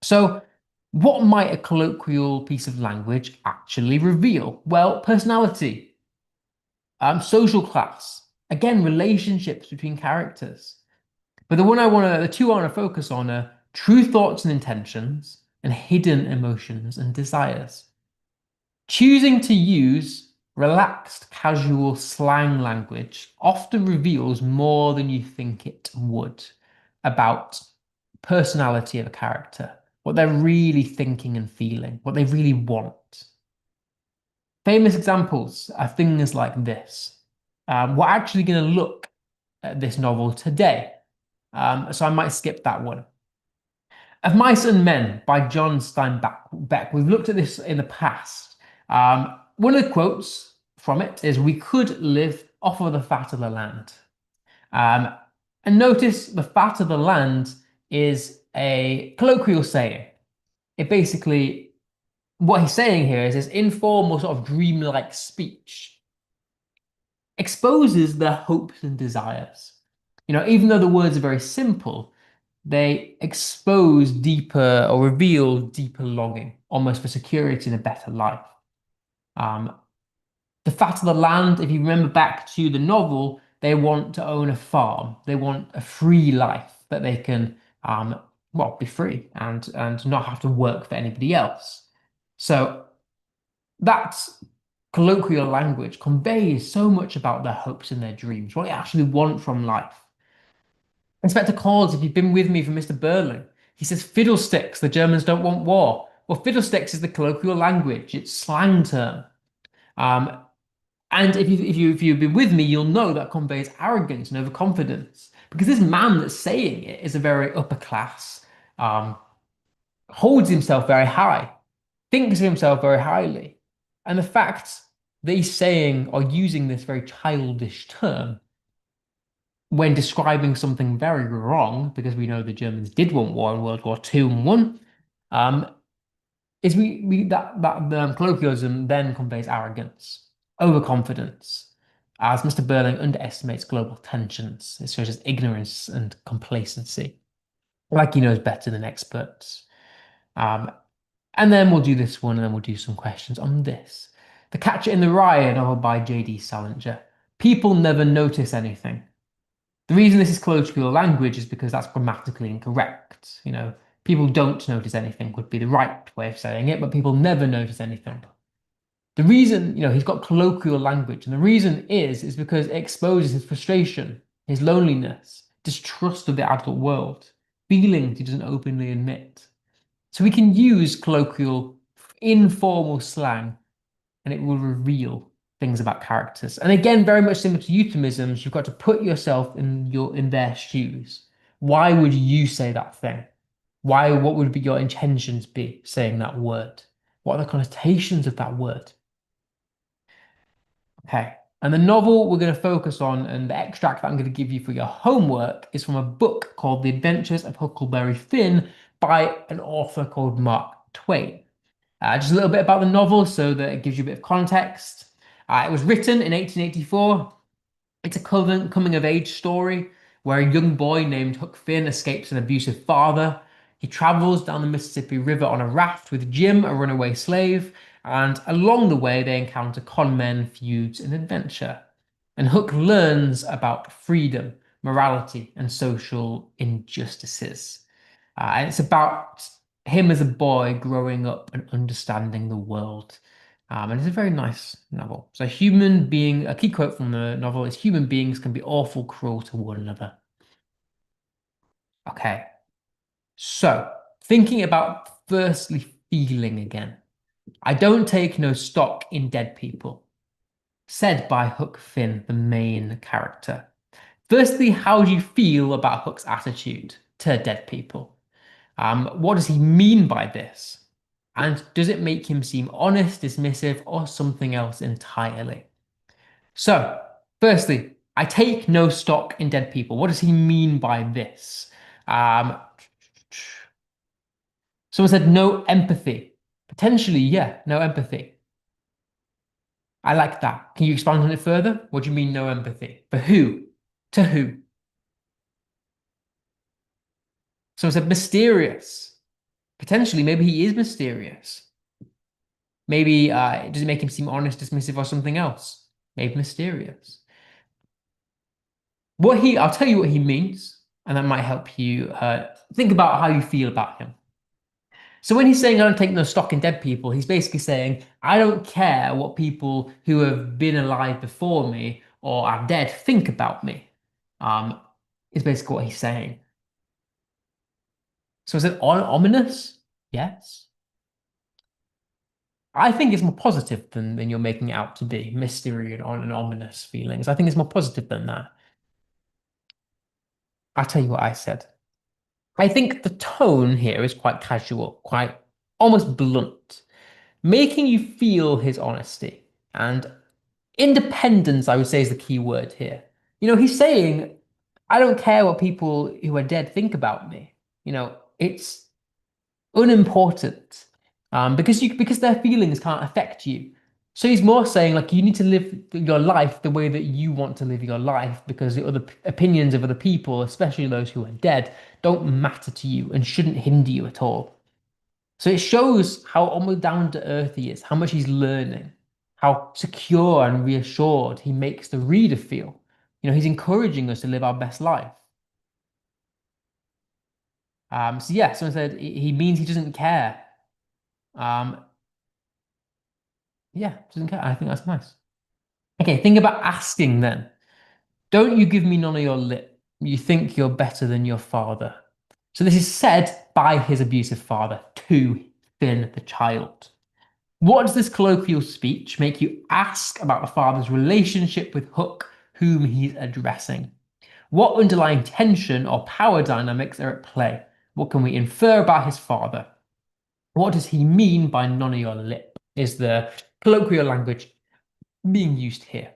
So, what might a colloquial piece of language actually reveal? Well, personality, social class, again, relationships between characters. But the two I want to focus on are true thoughts and intentions and hidden emotions and desires. Choosing to use relaxed, casual slang language often reveals more than you think it would about personality of a character, what they're really thinking and feeling, what they really want. Famous examples are things like this. We're actually going to look at this novel today, so I might skip that one. Of Mice and Men by John Steinbeck. We've looked at this in the past. One of the quotes from it is, "We could live off of the fat of the land." Um, and notice the fat of the land is a colloquial saying. It basically, what he's saying here is this informal sort of dreamlike speech exposes their hopes and desires. Even though the words are very simple, they expose deeper or reveal deeper longing, almost for security and a better life. Um, the fat of the land, if you remember back to the novel, they want to own a farm. They want a free life that they can, be free and not have to work for anybody else. So that's colloquial language conveys so much about their hopes and their dreams, what they actually want from life. Inspector Calls, if you've been with me from Mr. Burling, he says, fiddlesticks, the Germans don't want war. Well, fiddlesticks is the colloquial language, it's slang term. Um, and if you've been with me, you'll know that conveys arrogance and overconfidence. Because this man that's saying it is a very upper class, um, holds himself very high, thinks of himself very highly. And the fact that he's saying or using this very childish term when describing something very wrong, because we know the Germans did want war in World War II and won, um, is we that the colloquialism then conveys arrogance, overconfidence, as Mr. Burling underestimates global tensions. It shows his ignorance and complacency, like he knows better than experts. Um, and then we'll do this one, and then we'll do some questions on this. The Catcher in the Rye, a novel by J.D. Salinger. People never notice anything. The reason this is colloquial language is because that's grammatically incorrect. People don't notice anything would be the right way of saying it, but people never notice anything. The reason, he's got colloquial language, and the reason is because it exposes his frustration, his loneliness, distrust of the adult world, feelings he doesn't openly admit. So we can use colloquial, informal slang, and it will reveal things about characters. And again, very much similar to euphemisms, you've got to put yourself in their shoes. Why would you say that thing? What would be your intentions be saying that word? What are the connotations of that word? Okay. And the novel we're going to focus on and the extract that I'm going to give you for your homework is from a book called The Adventures of Huckleberry Finn by an author called Mark Twain. Just a little bit about the novel so that it gives you a bit of context. It was written in 1884. It's a coming of age story where a young boy named Huck Finn escapes an abusive father. He travels down the Mississippi River on a raft with Jim, a runaway slave, and along the way they encounter con men, feuds, and adventure. And Huck learns about freedom, morality, and social injustices. And it's about him as a boy growing up and understanding the world. And it's a very nice novel. So, a key quote from the novel is human beings can be awful cruel to one another. Okay. So, thinking about firstly feeling again. I don't take no stock in dead people, said by Huck Finn, the main character. Firstly, how do you feel about Huck's attitude to dead people? What does he mean by this? And does it make him seem honest, dismissive, or something else entirely? So, firstly, I take no stock in dead people. What does he mean by this? Um, Someone said no empathy. Potentially, yeah, no empathy. I like that. Can you expand on it further? What do you mean no empathy? For who? To who? Someone said mysterious. Potentially, maybe he is mysterious. Maybe does it make him seem honest, dismissive, or something else? Maybe mysterious. I'll tell you what he means, and that might help you think about how you feel about him. So when he's saying I don't take no stock in dead people, he's basically saying I don't care what people who have been alive before me or are dead think about me. Is basically what he's saying. So is it ominous? Yes. I think it's more positive than you're making it out to be. Mystery and ominous feelings. I think it's more positive than that. I'll tell you what I said. I think the tone here is quite casual, quite almost blunt, making you feel his honesty. And independence, I would say, is the key word here. He's saying I don't care what people who are dead think about me. It's unimportant. Because their feelings can't affect you. So he's more saying like you need to live your life the way that you want to live your life because the other opinions of other people, especially those who are dead, don't matter to you and shouldn't hinder you at all. So it shows how almost down to earth he is, how much he's learning, how secure and reassured he makes the reader feel. He's encouraging us to live our best life. So yeah, someone said he means he doesn't care. Um, yeah, doesn't care. I think that's nice. Okay, think about asking then. Don't you give me none of your lip. You think you're better than your father. So this is said by his abusive father to Finn the child. What does this colloquial speech make you ask about the father's relationship with Hook, whom he's addressing? What underlying tension or power dynamics are at play? What can we infer about his father? What does he mean by none of your lip? Is the colloquial language being used here?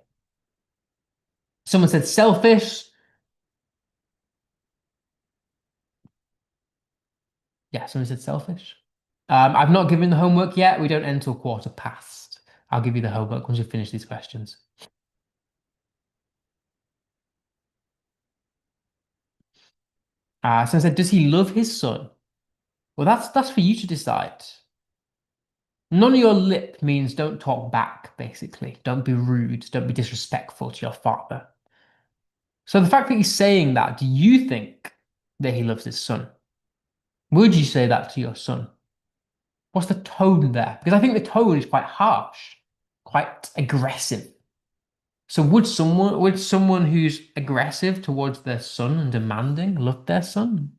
Someone said selfish. Yeah, someone said selfish. I've not given the homework yet. We don't end till quarter past. I'll give you the homework once you finish these questions. Someone said, does he love his son? Well, that's for you to decide. None of your lip means don't talk back, basically. Don't be rude. Don't be disrespectful to your father. So the fact that he's saying that, do you think that he loves his son? Would you say that to your son? What's the tone there? Because I think the tone is quite harsh, quite aggressive. So would someone who's aggressive towards their son and demanding love their son?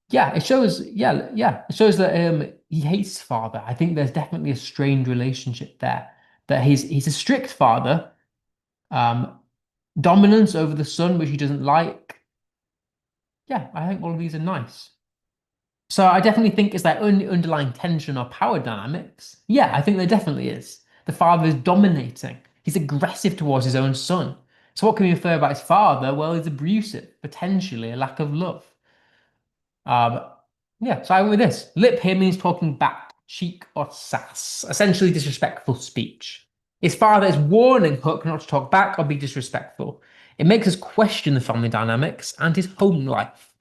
Yeah, it shows. Yeah, yeah, it shows that he hates his father. I think there's definitely a strained relationship there. That he's a strict father, um, dominance over the son, which he doesn't like. Yeah, I think all of these are nice. So I definitely think is there underlying tension or power dynamics? Yeah, I think there definitely is. The father is dominating. He's aggressive towards his own son. So what can we infer about his father? Well, he's abusive, potentially a lack of love. Um, yeah, so I went with this. Lip here means talking back, cheek or sass, essentially disrespectful speech. His father is warning Hook not to talk back or be disrespectful. It makes us question the family dynamics and his home life.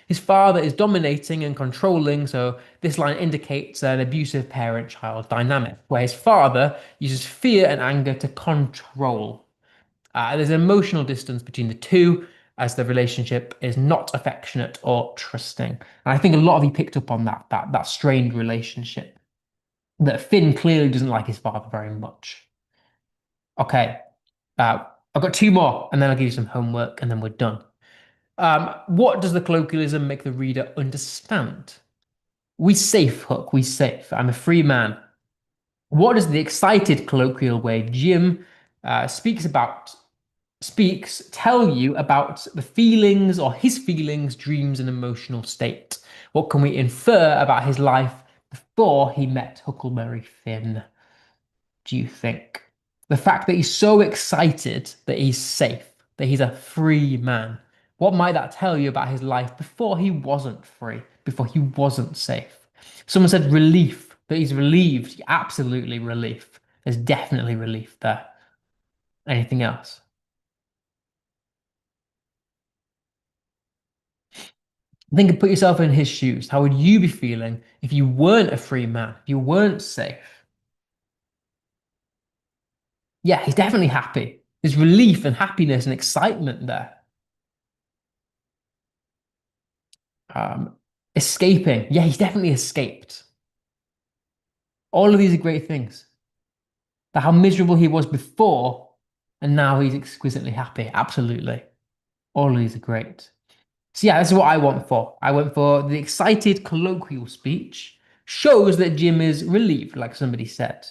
His father is dominating and controlling, so this line indicates an abusive parent-child dynamic, where his father uses fear and anger to control. There's an emotional distance between the two, as the relationship is not affectionate or trusting. And I think a lot of you picked up on that strained relationship. That Finn clearly doesn't like his father very much. Okay, I've got two more, and then I'll give you some homework, and then we're done. What does the colloquialism make the reader understand? We safe, Hook, we safe. I'm a free man. What is the excited colloquial way Jim speaks tell you about the feelings or his feelings, dreams, and emotional state? What can we infer about his life before he met Huckleberry Finn, do you think? The fact that he's so excited that he's safe, that he's a free man. What might that tell you about his life before he wasn't free, before he wasn't safe? Someone said relief, that he's relieved. Absolutely relief. There's definitely relief there. Anything else? Think and put yourself in his shoes. How would you be feeling if you weren't a free man, if you weren't safe? Yeah, he's definitely happy. There's relief and happiness and excitement there. Um, Escaping. Yeah, he's definitely escaped. All of these are great things. That how miserable he was before, and now he's exquisitely happy. Absolutely. All of these are great. So yeah, this is what I went for. I went for the excited colloquial speech shows that Jim is relieved, like somebody said.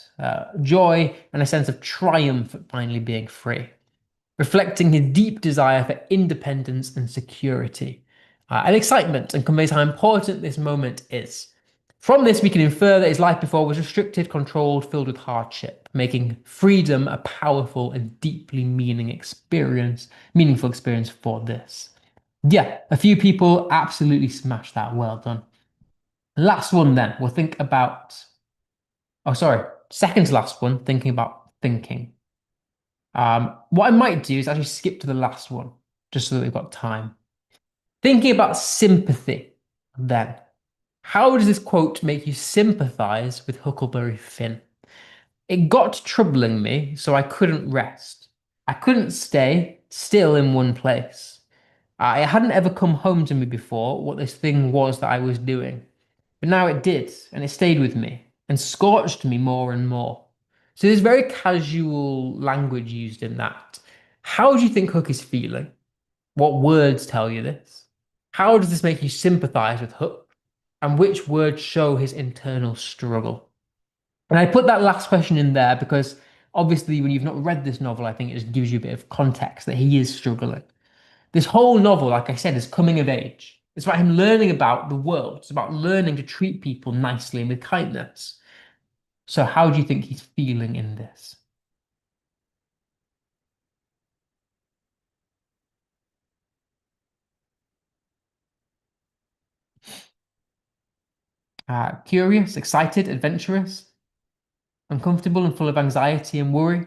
Joy and a sense of triumph at finally being free, reflecting his deep desire for independence and security, and excitement, and conveys how important this moment is. From this, we can infer that his life before was restricted, controlled, filled with hardship, making freedom a powerful and deeply meaningful experience for this. Yeah, a few people absolutely smashed that. Well done. Last one then. We'll think about, oh, sorry, second to last one, thinking about thinking. What I might do is actually skip to the last one, just so that we've got time. Thinking about sympathy, then. How does this quote make you sympathize with Huckleberry Finn? It got troubling me, so I couldn't rest. I couldn't stay still in one place. It hadn't ever come home to me before what this thing was that I was doing. But now it did, and it stayed with me and scorched me more and more. So there's very casual language used in that. How do you think Hook is feeling? What words tell you this? How does this make you sympathize with Hook? And which words show his internal struggle? And I put that last question in there because obviously, when you've not read this novel, I think it just gives you a bit of context that he is struggling. This whole novel, like I said, is coming of age. It's about him learning about the world. It's about learning to treat people nicely and with kindness. So, how do you think he's feeling in this? Curious, excited, adventurous, uncomfortable, and full of anxiety and worry.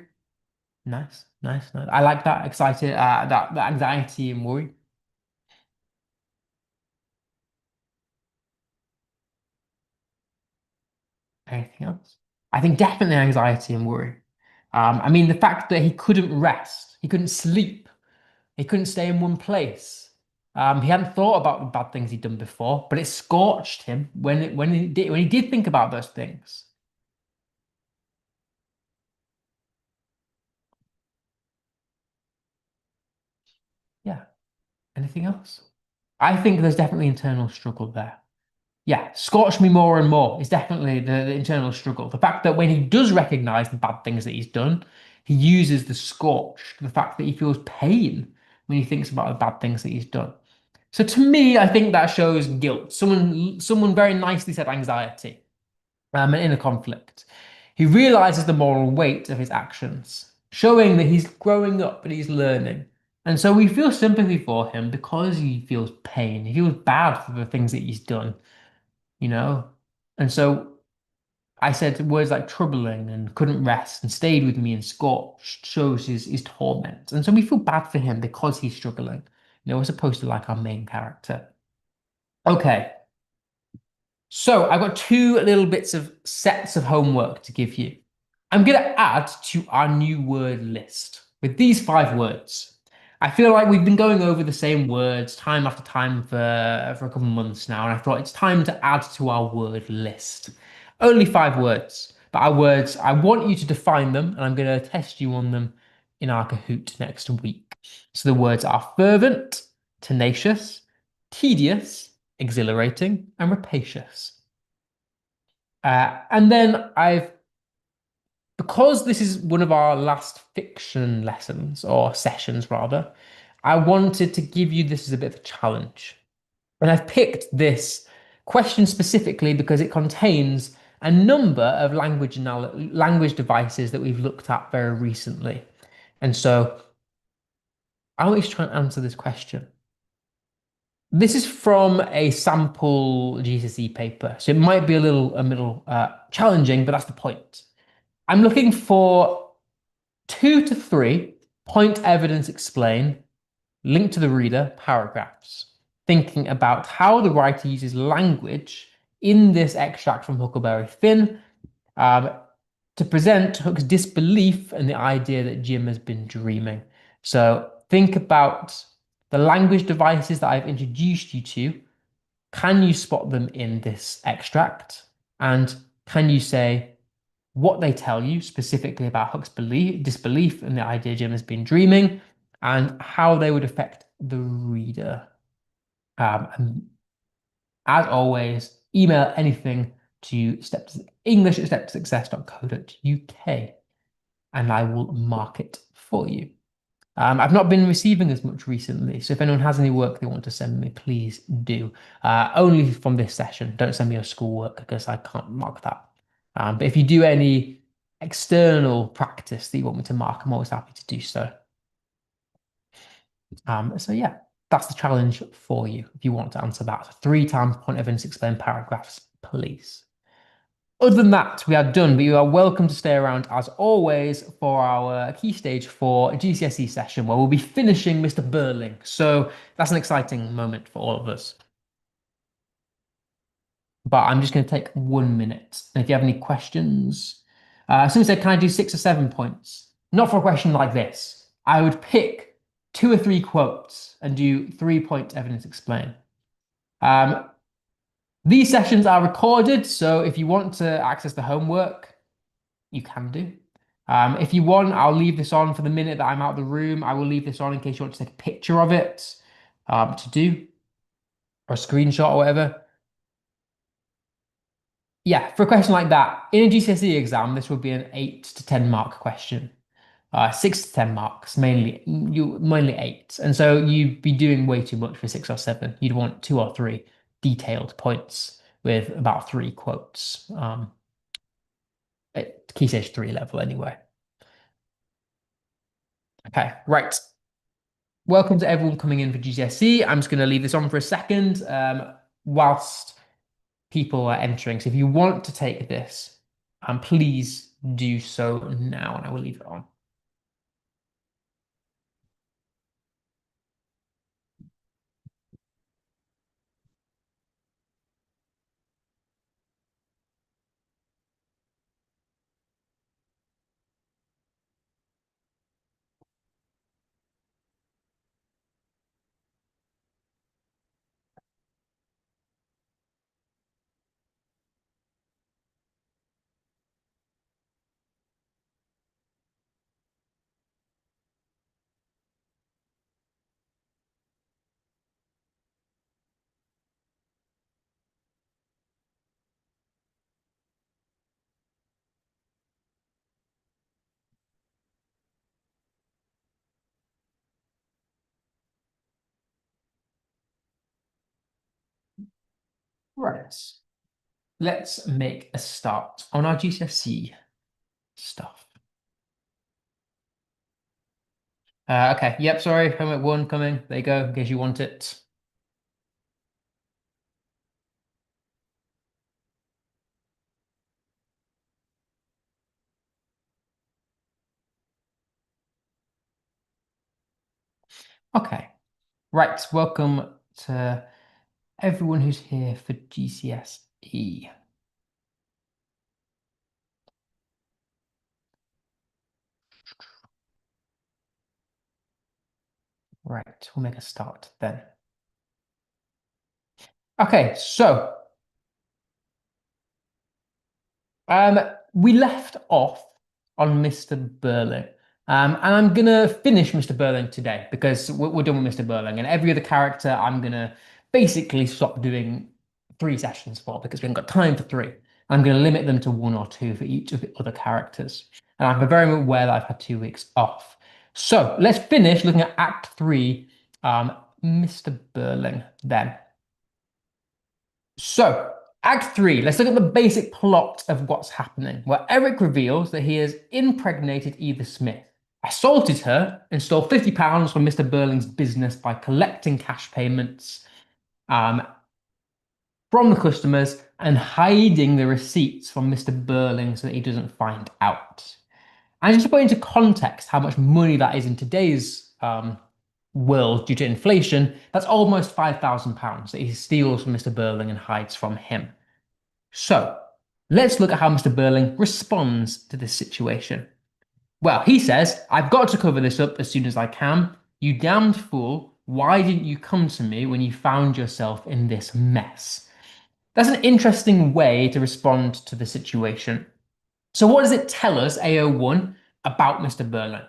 Nice, nice, nice. I like that. Excited, that anxiety and worry. Anything else? I think definitely anxiety and worry. I mean, the fact that he couldn't rest, he couldn't sleep, he couldn't stay in one place. He hadn't thought about the bad things he'd done before, but it scorched him when he did think about those things. Yeah. Anything else? I think there's definitely internal struggle there. Yeah, scorched me more and more is definitely the internal struggle. The fact that when he does recognize the bad things that he's done, he uses the scorch, the fact that he feels pain when he thinks about the bad things that he's done. So to me, I think that shows guilt. Someone very nicely said anxiety, an inner conflict. He realizes the moral weight of his actions, showing that he's growing up and he's learning. And so we feel sympathy for him because he feels pain. He feels bad for the things that he's done, you know? And so I said words like troubling and couldn't rest and stayed with me and scorched shows his torment. And so we feel bad for him because he's struggling, as opposed to like our main character. Okay, so I've got two little bits of sets of homework to give you. I'm going to add to our new word list with these 5 words. I feel like we've been going over the same words time after time for a couple of months now, and I thought it's time to add to our word list. Only 5 words, but our words, I want you to define them, and I'm going to test you on them in our Kahoot next week. So the words are fervent, tenacious, tedious, exhilarating, and rapacious. And then because this is one of our last fiction lessons, or sessions rather, I wanted to give you this as a bit of a challenge. And I've picked this question specifically because it contains a number of language devices that we've looked at very recently. And so I want you to try and answer this question. This is from a sample GCSE paper, so it might be a little challenging, but that's the point. I'm looking for 2 to 3 point evidence explain, link to the reader paragraphs, thinking about how the writer uses language in this extract from Huckleberry Finn um, to present Hook's disbelief in the idea that Jim has been dreaming. So think about the language devices that I've introduced you to. Can you spot them in this extract? And can you say what they tell you specifically about Hook's disbelief in the idea Jim has been dreaming and how they would affect the reader? And as always, email anything to english@steptosuccess.co.uk and I will mark it for you. I've not been receiving as much recently, so if anyone has any work they want to send me, please do. Only from this session. Don't send me your schoolwork because I can't mark that. But if you do any external practice that you want me to mark, I'm always happy to do so. So yeah, that's the challenge for you if you want to answer that. 3 times point evidence explain paragraphs, please. Other than that, we are done, but you are welcome to stay around as always for our Key Stage 4 GCSE session where we'll be finishing Mr. Burling. So that's an exciting moment for all of us. But I'm just going to take 1 minute. And if you have any questions, someone said, can I do 6 or 7 points? Not for a question like this. I would pick 2 or 3 quotes and do 3 point evidence explain. Um, these sessions are recorded, so if you want to access the homework, you can do. If you want, I'll leave this on for the minute that I'm out of the room. I will leave this on in case you want to take a picture of it to do, or a screenshot or whatever. Yeah, for a question like that, in a GCSE exam, this would be an 8 to 10 mark question. 6 to 10 marks, mainly 8. And so you'd be doing way too much for 6 or 7. You'd want 2 or 3 detailed points with about 3 quotes. At Key Stage 3 level anyway. Okay, right. Welcome to everyone coming in for GCSE. I'm just going to leave this on for a second whilst people are entering. So if you want to take this, please do so now, and I will leave it on. Right. Let's make a start on our GCSE stuff. Okay, yep, sorry, homework 1 coming. There you go, in case you want it. Okay, right, welcome to everyone who's here for GCSE. Right, we'll make a start then. Okay, so we left off on Mr. Burling. And I'm gonna finish Mr. Burling today because we're done with Mr. Burling, and every other character I'm gonna basically stop doing 3 sessions for because we haven't got time for 3. I'm gonna limit them to 1 or 2 for each of the other characters. And I'm very aware that I've had 2 weeks off. So let's finish looking at Act 3, Mr. Burling then. So, Act 3, let's look at the basic plot of what's happening, where Eric reveals that he has impregnated Edith Smith, assaulted her, and stole £50 from Mr. Burling's business by collecting cash payments from the customers and hiding the receipts from Mr. Burling so that he doesn't find out. And just to put into context how much money that is in today's world due to inflation, that's almost £5,000 that he steals from Mr. Burling and hides from him. So let's look at how Mr. Burling responds to this situation. Well, he says, I've got to cover this up as soon as I can. You damned fool, why didn't you come to me when you found yourself in this mess? That's an interesting way to respond to the situation. So what does it tell us, AO1, about Mr. Burling?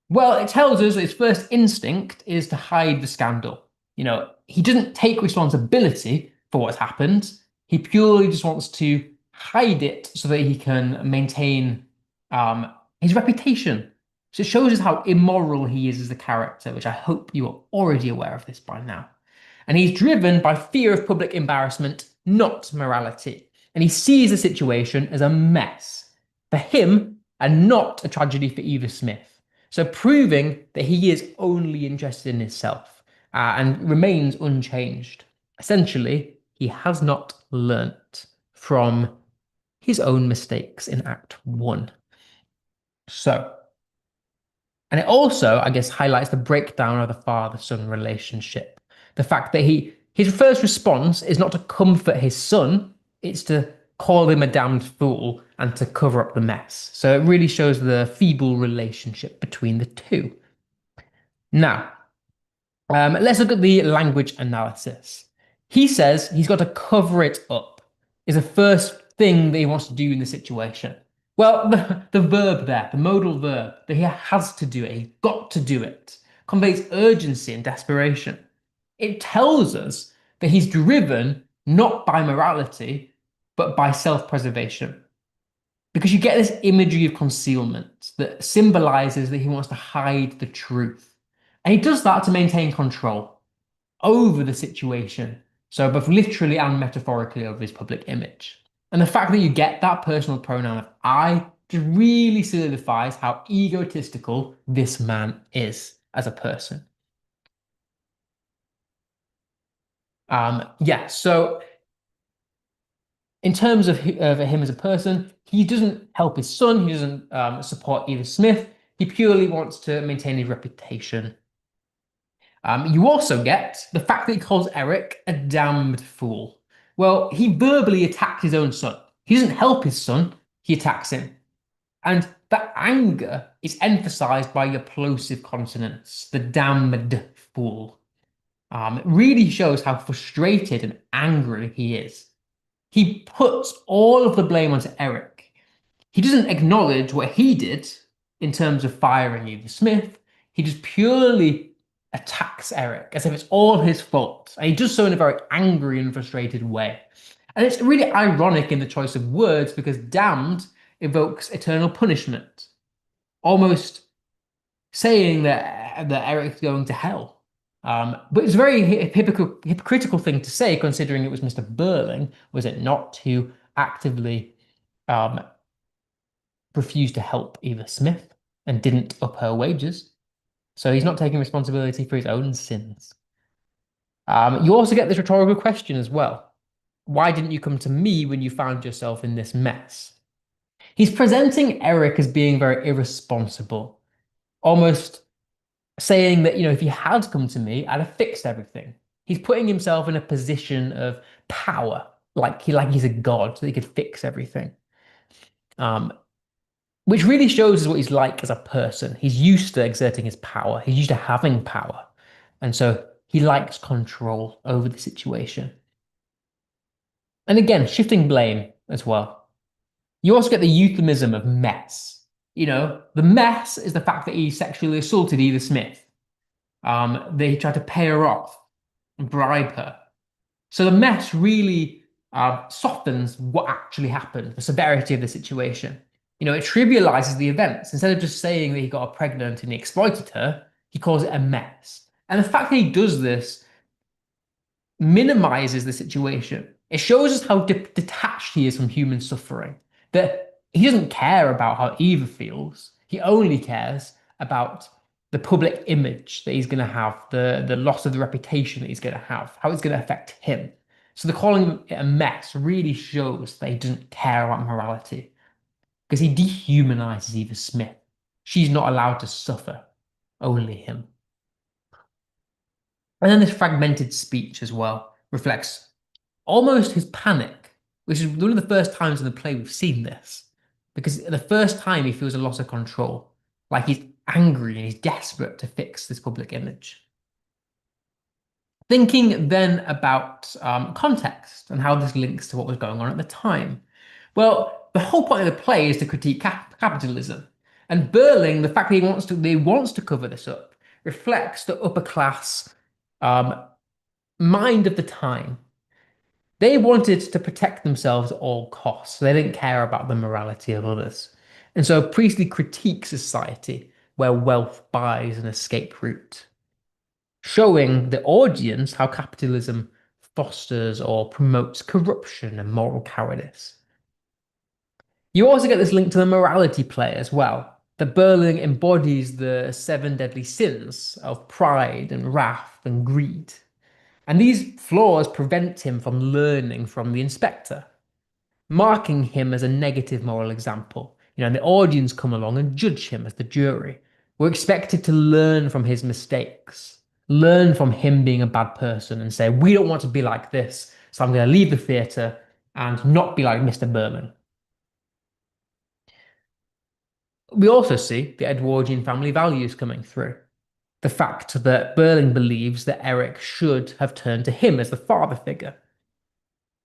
Well, it tells us that his first instinct is to hide the scandal. He doesn't take responsibility for what's happened. He purely just wants to hide it so that he can maintain his reputation So it shows us how immoral he is as a character, which I hope you are already aware of this by now. And he's driven by fear of public embarrassment, not morality. And he sees the situation as a mess for him and not a tragedy for Eva Smith. So proving that he is only interested in himself and remains unchanged. Essentially, he has not learnt from his own mistakes in Act 1. So, and it also, I guess, highlights the breakdown of the father-son relationship. The fact that his first response is not to comfort his son, it's to call him a damned fool and to cover up the mess. So it really shows the feeble relationship between the two. Now, let's look at the language analysis. He says he's got to cover it up, is the first thing that he wants to do in the situation. Well, the verb there, the modal verb, that he has to do it, he's got to do it, conveys urgency and desperation. It tells us that he's driven not by morality, but by self-preservation. Because you get this imagery of concealment that symbolizes that he wants to hide the truth. And he does that to maintain control over the situation. So both literally and metaphorically over his public image. And the fact that you get that personal pronoun of I just really solidifies how egotistical this man is as a person. Yeah, so in terms of him as a person, he doesn't help his son, he doesn't support Eva Smith, he purely wants to maintain his reputation. You also get the fact that he calls Eric a damned fool. Well, he verbally attacks his own son. He doesn't help his son, he attacks him. And that anger is emphasized by your plosive consonants, the damned fool. It really shows how frustrated and angry he is. He puts all of the blame onto Eric. He doesn't acknowledge what he did in terms of firing Eva Smith. He just purely attacks Eric as if it's all his fault. And he does so in a very angry and frustrated way. And it's really ironic in the choice of words because damned evokes eternal punishment, almost saying that Eric's going to hell. But it's a very hypocritical thing to say, considering it was Mr. Burling, was it not, who actively refused to help Eva Smith and didn't up her wages. So he's not taking responsibility for his own sins. You also get this rhetorical question as well. Why didn't you come to me when you found yourself in this mess? He's presenting Eric as being very irresponsible, almost saying that, if he had come to me, I'd have fixed everything. He's putting himself in a position of power, like he's a god, so he could fix everything. Which really shows us what he's like as a person. He's used to exerting his power. He's used to having power. And so he likes control over the situation. And again, shifting blame as well. You also get the euphemism of mess. The mess is the fact that he sexually assaulted Eva Smith. That he tried to pay her off and bribe her. So the mess really softens what actually happened, the severity of the situation. It trivializes the events. Instead of just saying that he got her pregnant and he exploited her, he calls it a mess. And the fact that he does this minimizes the situation. It shows us how detached he is from human suffering, that he doesn't care about how Eva feels. He only cares about the public image that he's going to have, the loss of the reputation that he's going to have, how it's going to affect him. So the calling it a mess really shows that he doesn't care about morality because he dehumanizes Eva Smith. She's not allowed to suffer, only him. And then this fragmented speech as well reflects almost his panic, which is one of the first times in the play we've seen this. Because the first time he feels a loss of control, like he's angry and he's desperate to fix this public image. Thinking then about context and how this links to what was going on at the time. Well, the whole point of the play is to critique capitalism. And Burling, the fact that he wants to cover this up, reflects the upper class mind of the time. They wanted to protect themselves at all costs. They didn't care about the morality of others. And so Priestley critiques society where wealth buys an escape route, showing the audience how capitalism fosters or promotes corruption and moral cowardice. You also get this link to the morality play as well. That Berling embodies the seven deadly sins of pride and wrath and greed. And these flaws prevent him from learning from the inspector, marking him as a negative moral example. And the audience come along and judge him as the jury. We're expected to learn from his mistakes, learn from him being a bad person, and say, we don't want to be like this, so I'm going to leave the theatre and not be like Mr. Berling. We also see the Edwardian family values coming through. The fact that Berling believes that Eric should have turned to him as the father figure.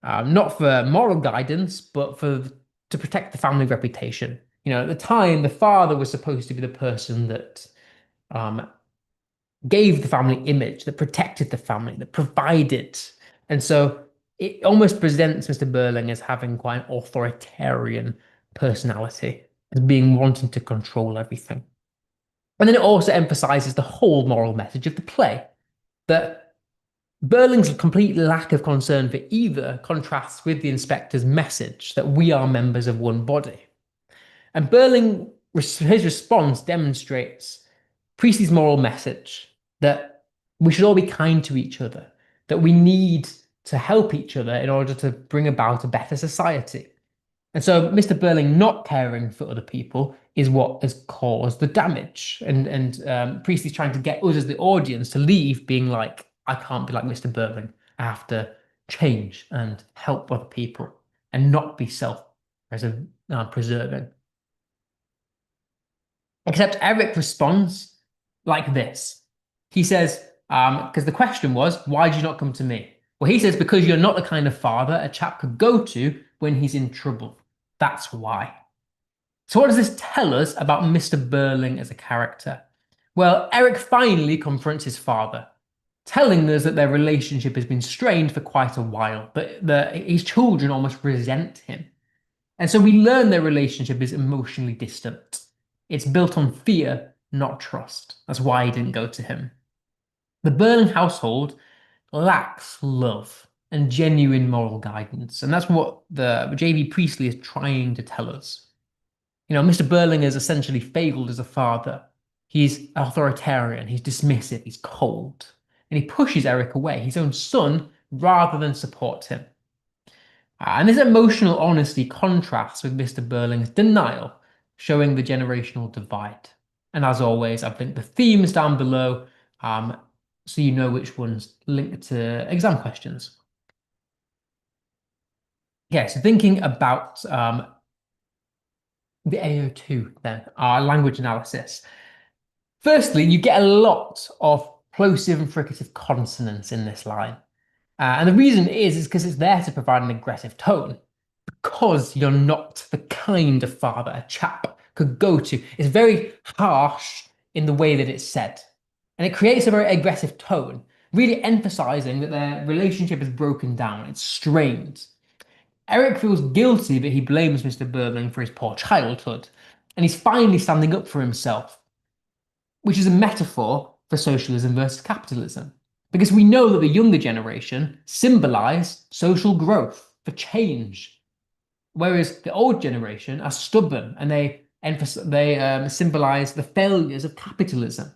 Not for moral guidance, but to protect the family reputation. At the time, the father was supposed to be the person that um, gave the family image, that protected the family, that provided. And so it almost presents Mr. Berling as having quite an authoritarian personality, as being wanting to control everything. And then it also emphasizes the whole moral message of the play, that Berling's complete lack of concern for either contrasts with the inspector's message that we are members of one body. And Berling, his response demonstrates Priestley's moral message that we should all be kind to each other, that we need to help each other in order to bring about a better society. And so Mr. Berling not caring for other people is what has caused the damage. And Priestley's trying to get us as the audience to leave being like, I can't be like Mr. Berling. I have to change and help other people and not be self-preserving. Except Eric responds like this. He says, because the question was, why did you not come to me? Well, he says, because you're not the kind of father a chap could go to when he's in trouble. That's why. So what does this tell us about Mr. Berling as a character? Well, Eric finally confronts his father, telling us that their relationship has been strained for quite a while, that his children almost resent him. And so we learn their relationship is emotionally distant. It's built on fear, not trust. That's why he didn't go to him. The Berling household lacks love and genuine moral guidance. And that's what the J.B. Priestley is trying to tell us. Mr. Berling has essentially failed as a father. He's authoritarian, he's dismissive, he's cold. And he pushes Eric away, his own son, rather than support him. And this emotional honesty contrasts with Mr. Berling's denial, showing the generational divide. And as always, I've linked the themes down below, so you know which ones link to exam questions. Yeah, so thinking about the AO2 then, our language analysis. Firstly, you get a lot of plosive and fricative consonants in this line. And the reason is because it's there to provide an aggressive tone. Because you're not the kind of father a chap could go to. It's very harsh in the way that it's said. And it creates a very aggressive tone, really emphasizing that their relationship is broken down, it's strained. Eric feels guilty that he blames Mr. Berling for his poor childhood, and he's finally standing up for himself, which is a metaphor for socialism versus capitalism. Because we know that the younger generation symbolize social growth, for change, whereas the old generation are stubborn and they symbolize the failures of capitalism.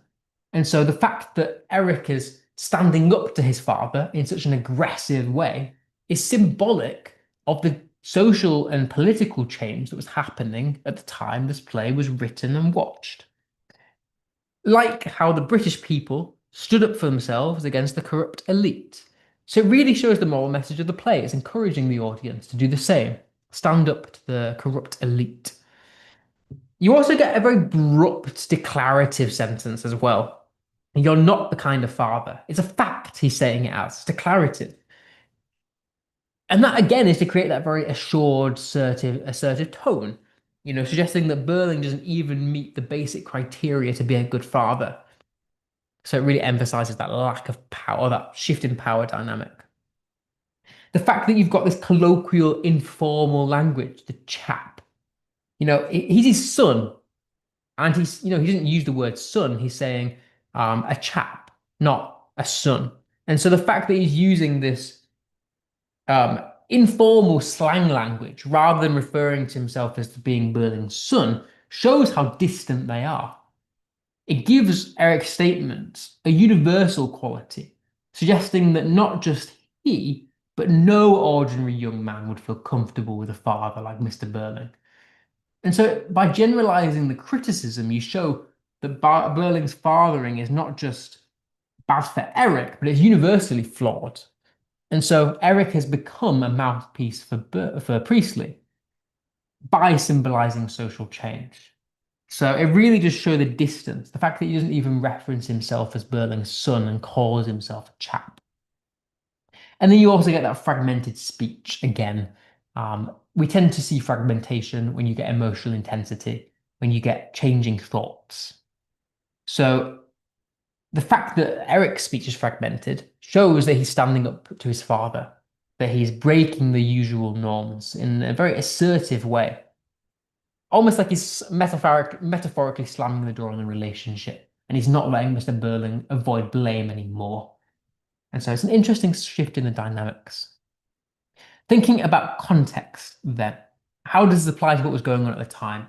And so the fact that Eric is standing up to his father in such an aggressive way is symbolic of the social and political change that was happening at the time this play was written and watched. Like how the British people stood up for themselves against the corrupt elite. So it really shows the moral message of the play. It's encouraging the audience to do the same. Stand up to the corrupt elite. You also get a very abrupt declarative sentence as well. You're not the kind of father. It's a fact he's saying it as. It's declarative. And that again is to create that very assured, assertive tone, suggesting that Berling doesn't even meet the basic criteria to be a good father. So it really emphasizes that lack of power, that shift in power dynamic. The fact that you've got this colloquial, informal language, the chap. He's his son. And he doesn't use the word son. He's saying a chap, not a son. And so the fact that he's using this um, informal slang language rather than referring to himself as being Berling's son shows how distant they are. It gives Eric's statement a universal quality, suggesting that not just he, but no ordinary young man would feel comfortable with a father like Mr. Berling. And so, by generalizing the criticism, you show that Berling's fathering is not just bad for Eric, but it's universally flawed. And so, Eric has become a mouthpiece for Priestley by symbolizing social change. So it really just shows the distance, the fact that he doesn't even reference himself as Berling's son and calls himself a chap. And then you also get that fragmented speech again. We tend to see fragmentation when you get emotional intensity, when you get changing thoughts. So the fact that Eric's speech is fragmented shows that he's standing up to his father, that he's breaking the usual norms in a very assertive way. Almost like he's metaphorically slamming the door on the relationship, and he's not letting Mr. Berling avoid blame anymore. And so it's an interesting shift in the dynamics. Thinking about context, then, how does this apply to what was going on at the time?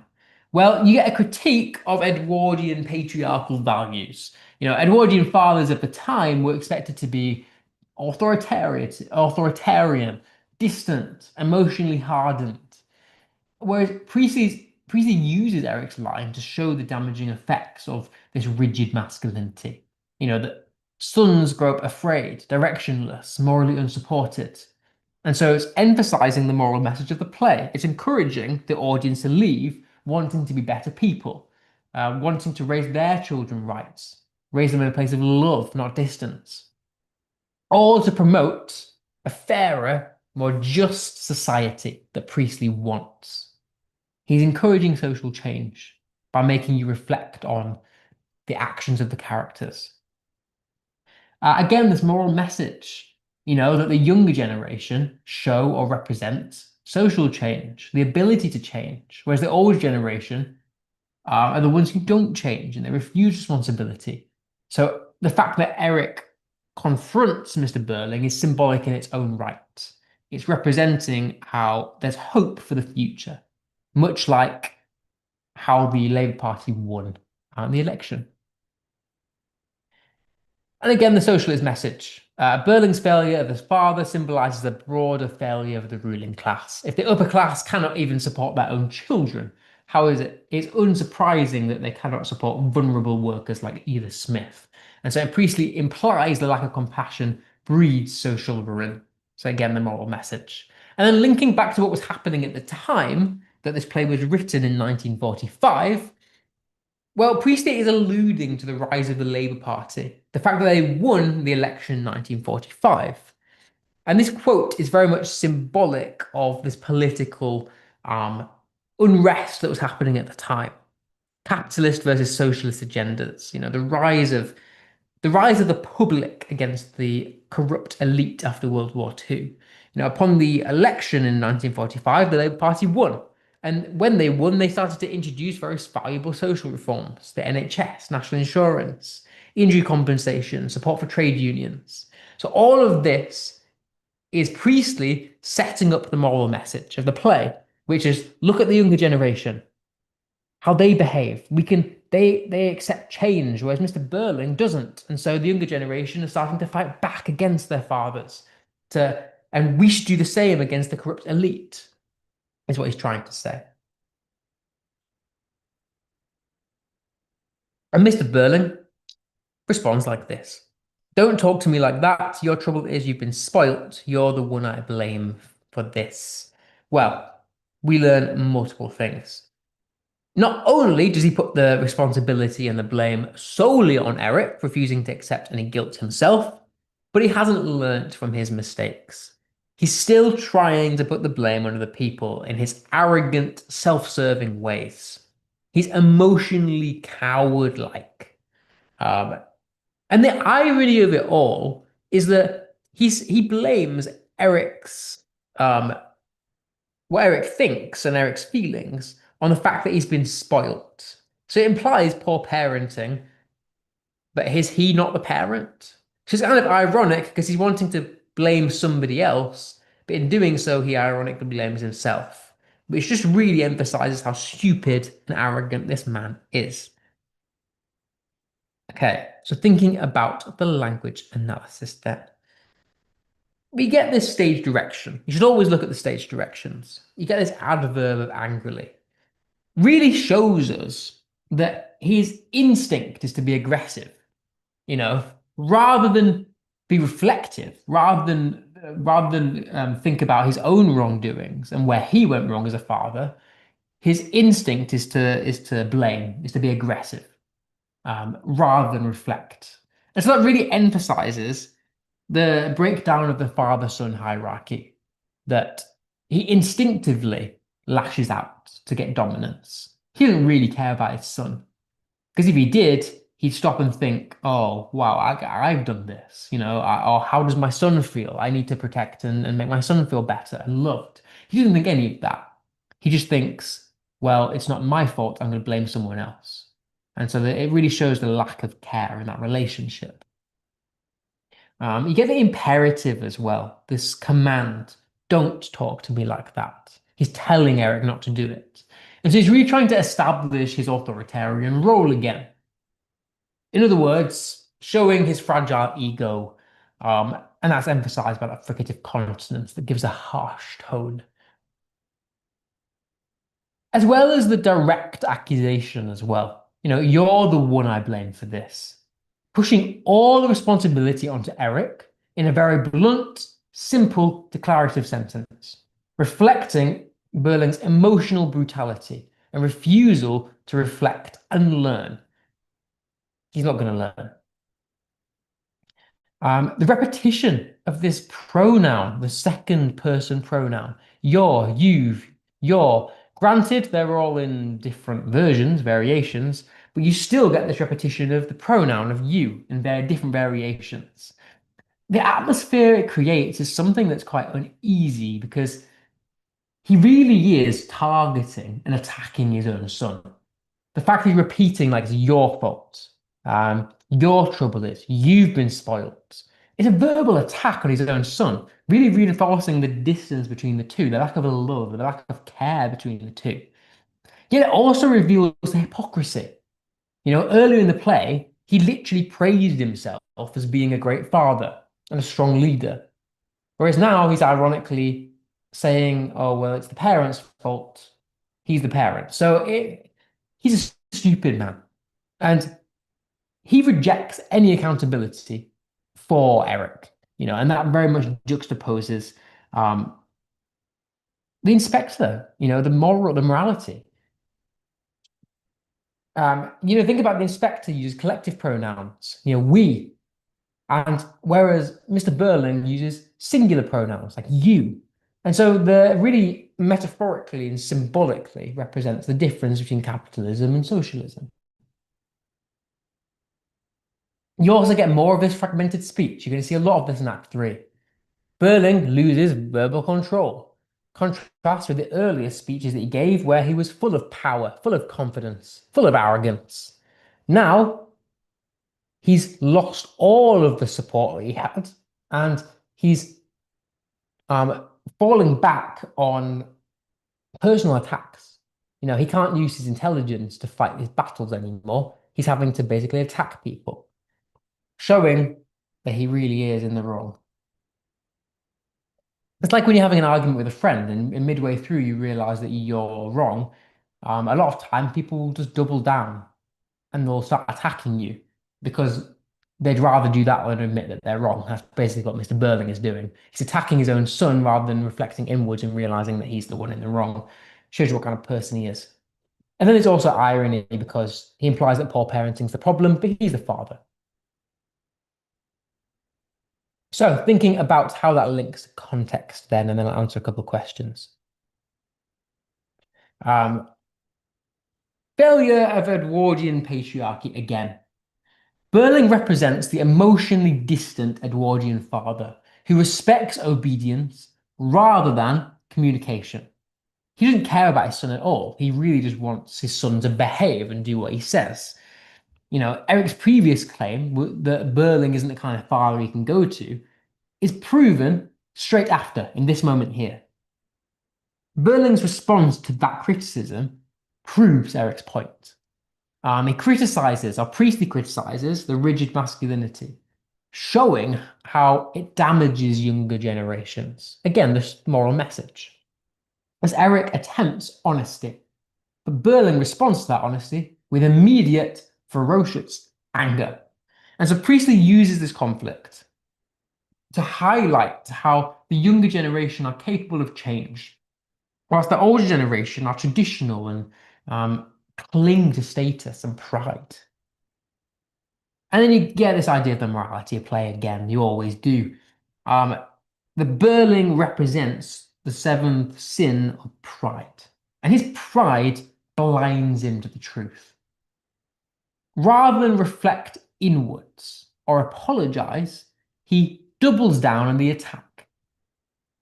Well, you get a critique of Edwardian patriarchal values. Edwardian fathers of the time were expected to be authoritarian, distant, emotionally hardened. Whereas Priestley uses Eric's line to show the damaging effects of this rigid masculinity. That sons grow up afraid, directionless, morally unsupported. And so it's emphasizing the moral message of the play. It's encouraging the audience to leave wanting to be better people, wanting to raise their children right, raise them in a place of love, not distance. All to promote a fairer, more just society that Priestley wants. He's encouraging social change by making you reflect on the actions of the characters. Again, this moral message, that the younger generation show or represent social change, the ability to change, whereas the older generation are the ones who don't change and they refuse responsibility. So the fact that Eric confronts Mr. Berling is symbolic in its own right. It's representing how there's hope for the future, much like how the Labour Party won the election. And again, the socialist message. Berling's failure of his father symbolizes the broader failure of the ruling class. If the upper class cannot even support their own children, how is it? It's unsurprising that they cannot support vulnerable workers like Edith Smith. And so Priestley implies the lack of compassion breeds social ruin. So again, the moral message. And then linking back to what was happening at the time that this play was written in 1945, well, Priestley is alluding to the rise of the Labour Party, the fact that they won the election in 1945. And this quote is very much symbolic of this political unrest that was happening at the time. Capitalist versus socialist agendas, the rise of the public against the corrupt elite after World War II. Upon the election in 1945, the Labour Party won. And when they won, they started to introduce very valuable social reforms, the NHS, national insurance, injury compensation, support for trade unions. So all of this is Priestley setting up the moral message of the play, which is look at the younger generation, how they behave. They accept change, whereas Mr. Berling doesn't. And so the younger generation is starting to fight back against their fathers. And we should do the same against the corrupt elite, is what he's trying to say. And Mr. Berling responds like this. Don't talk to me like that. Your trouble is you've been spoilt. You're the one I blame for this. Well, we learn multiple things. Not only does he put the responsibility and the blame solely on Eric, refusing to accept any guilt himself, but he hasn't learnt from his mistakes. He's still trying to put the blame on other people in his arrogant, self-serving ways. He's emotionally coward-like. And the irony of it all is that he blames Eric's what Eric thinks and Eric's feelings on the fact that he's been spoilt. So it implies poor parenting, but is he not the parent? Which is kind of ironic because he's wanting to blame somebody else, but in doing so, he ironically blames himself. Which just really emphasizes how stupid and arrogant this man is. Okay, so thinking about the language analysis there. We get this stage direction. You should always look at the stage directions. You get this adverb of angrily. Really shows us that his instinct is to be aggressive, you know, rather than be reflective, rather than think about his own wrongdoings and where he went wrong as a father. His instinct is to blame, is to be aggressive, rather than reflect. And so that really emphasizes the breakdown of the father-son hierarchy, that he instinctively lashes out to get dominance. He doesn't really care about his son. Because if he did, he'd stop and think, oh, wow, I've done this, or how does my son feel? I need to protect and make my son feel better and loved. He doesn't think any of that. He just thinks, well, it's not my fault. I'm going to blame someone else. And so it really shows the lack of care in that relationship. You get the imperative as well, this command, don't talk to me like that. He's telling Eric not to do it. And so he's really trying to establish his authoritarian role again. In other words, showing his fragile ego, and that's emphasized by that fricative consonant that gives a harsh tone. As well as the direct accusation as well. You're the one I blame for this. Pushing all the responsibility onto Eric in a very blunt, simple, declarative sentence, reflecting Berling's emotional brutality and refusal to reflect and learn. He's not going to learn. The repetition of this pronoun, the second person pronoun, your, you've, your. Granted, they're all in different versions, variations, but you still get this repetition of the pronoun of you in their different variations. The atmosphere it creates is something that's quite uneasy because he really is targeting and attacking his own son. The fact that he's repeating like it's your fault, your trouble is you've been spoiled. It's a verbal attack on his own son, really reinforcing the distance between the two, the lack of love, the lack of care between the two. Yet it also reveals the hypocrisy. Earlier in the play, he literally praised himself as being a great father and a strong leader. Whereas now he's ironically saying, oh, well, it's the parents' fault. He's the parent. So he's a stupid man. And he rejects any accountability for Eric, and that very much juxtaposes the inspector, the morality. Think about the inspector uses collective pronouns, we, and whereas Mr. Berling uses singular pronouns like you. And so the really metaphorically and symbolically represents the difference between capitalism and socialism. You also get more of this fragmented speech. You're going to see a lot of this in Act 3. Berling loses verbal control. Contrast with the earlier speeches that he gave, where he was full of power, full of confidence, full of arrogance. Now, he's lost all of the support that he had, and he's falling back on personal attacks. He can't use his intelligence to fight his battles anymore. He's having to basically attack people, showing that he really is in the wrong. It's like when you're having an argument with a friend and midway through you realize that you're wrong. A lot of time people will just double down and they'll start attacking you because they'd rather do that than admit that they're wrong. That's basically what Mr. Berling is doing. He's attacking his own son rather than reflecting inwards and realizing that he's the one in the wrong. Shows you what kind of person he is. And then there's also irony because he implies that poor parenting's the problem, but he's the father. So thinking about how that links to context then, and then I'll answer a couple of questions. Failure of Edwardian patriarchy again. Berling represents the emotionally distant Edwardian father who respects obedience rather than communication. He doesn't care about his son at all. He really just wants his son to behave and do what he says. Eric's previous claim that Burling isn't the kind of father he can go to is proven straight after, in this moment here. Burling's response to that criticism proves Eric's point. He criticizes, or Priestley criticizes, the rigid masculinity, showing how it damages younger generations. Again, this moral message. As Eric attempts honesty, but Burling responds to that honesty with immediate, ferocious anger. And so Priestley uses this conflict to highlight how the younger generation are capable of change, whilst the older generation are traditional and cling to status and pride. And then you get this idea of the morality of play again. You always do. The Burling represents the seventh sin of pride, and his pride blinds him to the truth. Rather than reflect inwards or apologize, he doubles down on the attack.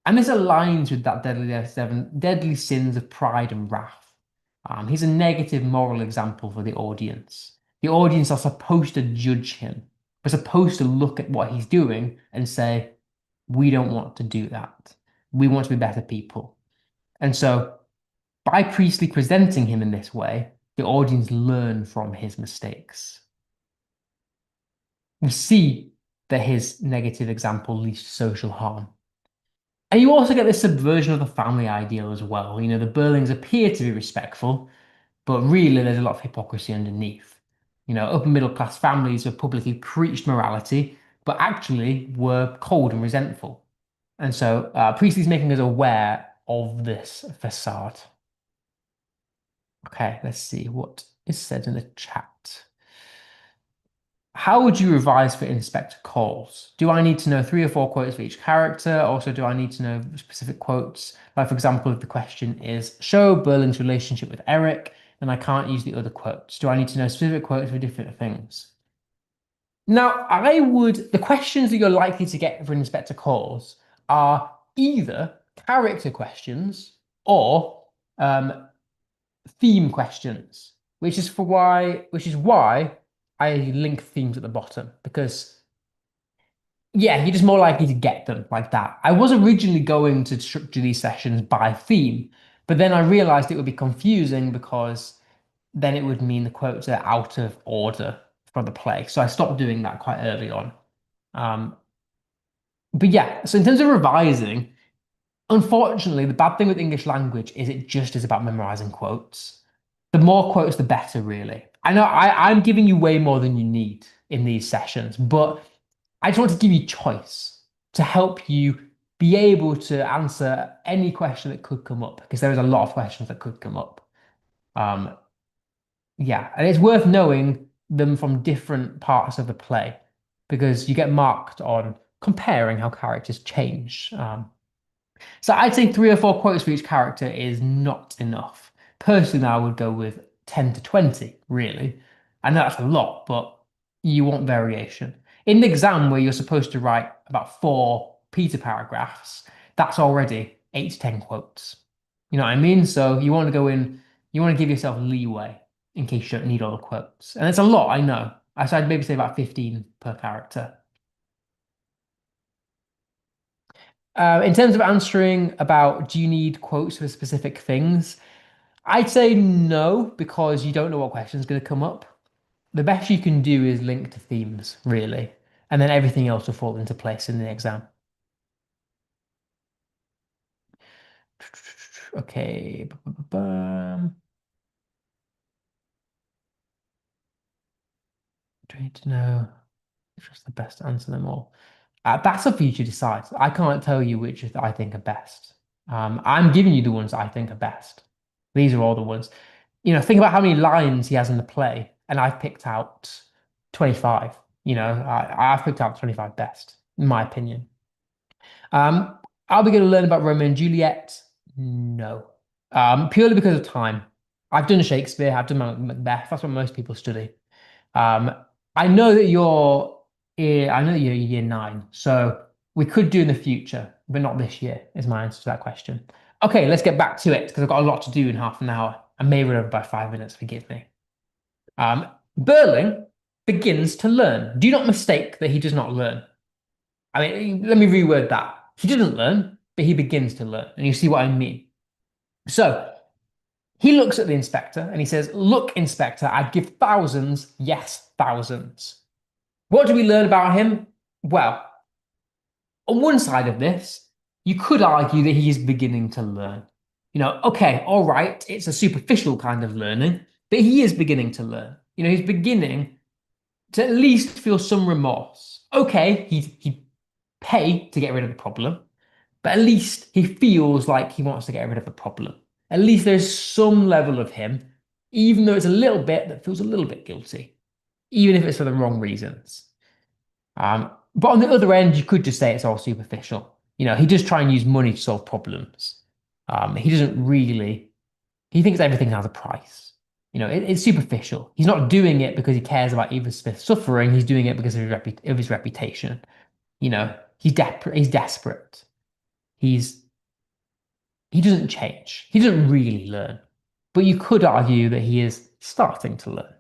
And this aligns with that seven deadly sins of pride and wrath. He's a negative moral example for the audience. The audience are supposed to judge him. We're supposed to look at what he's doing and say, we don't want to do that. We want to be better people. And so by Priestley presenting him in this way, the audience learn from his mistakes. We see that his negative example leads to social harm. And you also get this subversion of the family ideal as well. The Burlings appear to be respectful, but really there's a lot of hypocrisy underneath. Upper middle class families have publicly preached morality, but actually were cold and resentful. And so Priestley's making us aware of this facade. Okay, let's see what is said in the chat. How would you revise for Inspector Calls? Do I need to know 3 or 4 quotes for each character? Also, do I need to know specific quotes? Like, for example, if the question is, show Burling's relationship with Eric, then I can't use the other quotes. Do I need to know specific quotes for different things? Now, the questions that you're likely to get for Inspector Calls are either character questions or theme questions, which is why I link themes at the bottom, because yeah, you're just more likely to get them like that. I was originally going to structure these sessions by theme, but then I realized it would be confusing because then it would mean the quotes are out of order for the play. So I stopped doing that quite early on. But yeah, so in terms of revising, unfortunately, the bad thing with English language is it just is about memorizing quotes. The more quotes, the better, really. I know I'm giving you way more than you need in these sessions, but I just want to give you choice to help you be able to answer any question that could come up, because there is a lot of questions that could come up. Yeah, and it's worth knowing them from different parts of the play, because you get marked on comparing how characters change. So I'd say 3 or 4 quotes for each character is not enough. Personally, I would go with 10 to 20, really. I know that's a lot, but you want variation. In the exam where you're supposed to write about 4 Peter paragraphs, that's already 8 to 10 quotes. You know what I mean? So you want to go in, you want to give yourself leeway in case you don't need all the quotes. And it's a lot, I know. So I'd maybe say about 15 per character. In terms of answering about do you need quotes for specific things, I'd say no, because you don't know what question is going to come up. The best you can do is link to themes, really, and then everything else will fall into place in the exam. Okay. Do I need to know which was the best to answer them all? That's up for you to decide. I can't tell you which I think are best. I'm giving you the ones I think are best. These are all the ones. Think about how many lines he has in the play, and I've picked out 25. I've picked out 25 best, in my opinion. Are we going to learn about Romeo and Juliet? No. Purely because of time. I've done Shakespeare, I've done Macbeth. That's what most people study. Um, I know that you're year 9, so we could do in the future, but not this year, is my answer to that question. Okay, let's get back to it because I've got a lot to do in half an hour. I may run over by 5 minutes, forgive me. Um, Berling begins to learn. Do not mistake that he does not learn. I mean, let me reword that. He doesn't learn, but he begins to learn. And you see what I mean. So he looks at the inspector and he says, "Look, inspector, I'd give thousands, yes, thousands." What do we learn about him? Well, on one side of this, you could argue that he is beginning to learn. Okay, all right, it's a superficial kind of learning, but he is beginning to learn. He's beginning to at least feel some remorse. Okay, he pay to get rid of the problem, but at least he feels like he wants to get rid of the problem. At least there's some level of him, even though it's a little bit that feels a little bit guilty, even if it's for the wrong reasons. But on the other end, you could just say it's all superficial. He does try and use money to solve problems. He doesn't really, he thinks everything has a price. It's superficial. He's not doing it because he cares about Eva Smith's suffering. He's doing it because of his reputation. He's desperate. He's he doesn't change. He doesn't really learn. But you could argue that he is starting to learn.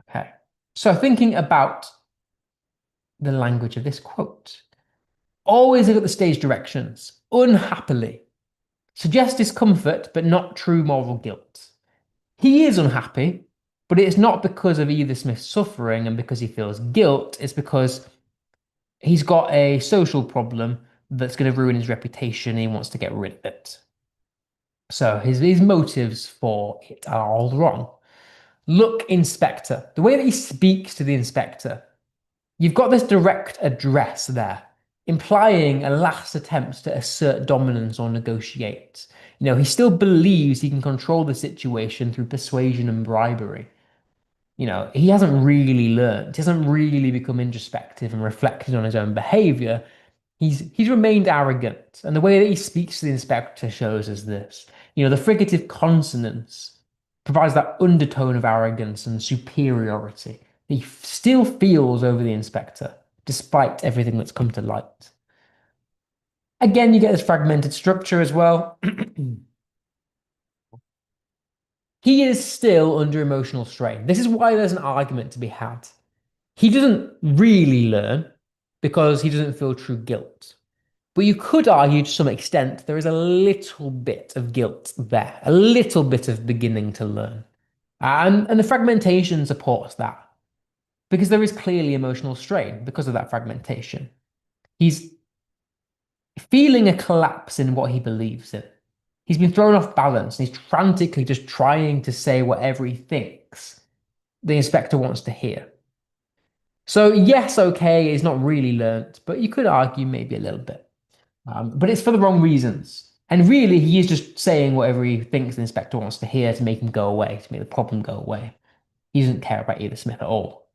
Okay. So thinking about the language of this quote, always look at the stage directions. Unhappily. Suggest discomfort, but not true moral guilt. He is unhappy, but it's not because of Eva Smith's suffering and because he feels guilt. It's because he's got a social problem that's going to ruin his reputation and he wants to get rid of it. So his motives for it are all wrong. Look, inspector. The way that he speaks to the inspector, you've got this direct address there, implying a last attempt to assert dominance or negotiate. He still believes he can control the situation through persuasion and bribery. He hasn't really learned. He hasn't really become introspective and reflected on his own behavior. He's remained arrogant, and the way that he speaks to the inspector shows us this. The fricative consonants provides that undertone of arrogance and superiority that he still feels over the inspector, despite everything that's come to light. Again, you get this fragmented structure as well. He is still under emotional strain. This is why there's an argument to be had. He doesn't really learn because he doesn't feel true guilt. But you could argue to some extent there is a little bit of guilt there, a little bit of beginning to learn. And the fragmentation supports that because there is clearly emotional strain because of that fragmentation. He's feeling a collapse in what he believes in. He's been thrown off balance and he's frantically just trying to say whatever he thinks the inspector wants to hear. So, yes, okay, it's not really learnt, but you could argue maybe a little bit. But it's for the wrong reasons. And really, he is just saying whatever he thinks the inspector wants to hear to make him go away, to make the problem go away. He doesn't care about Eva Smith at all.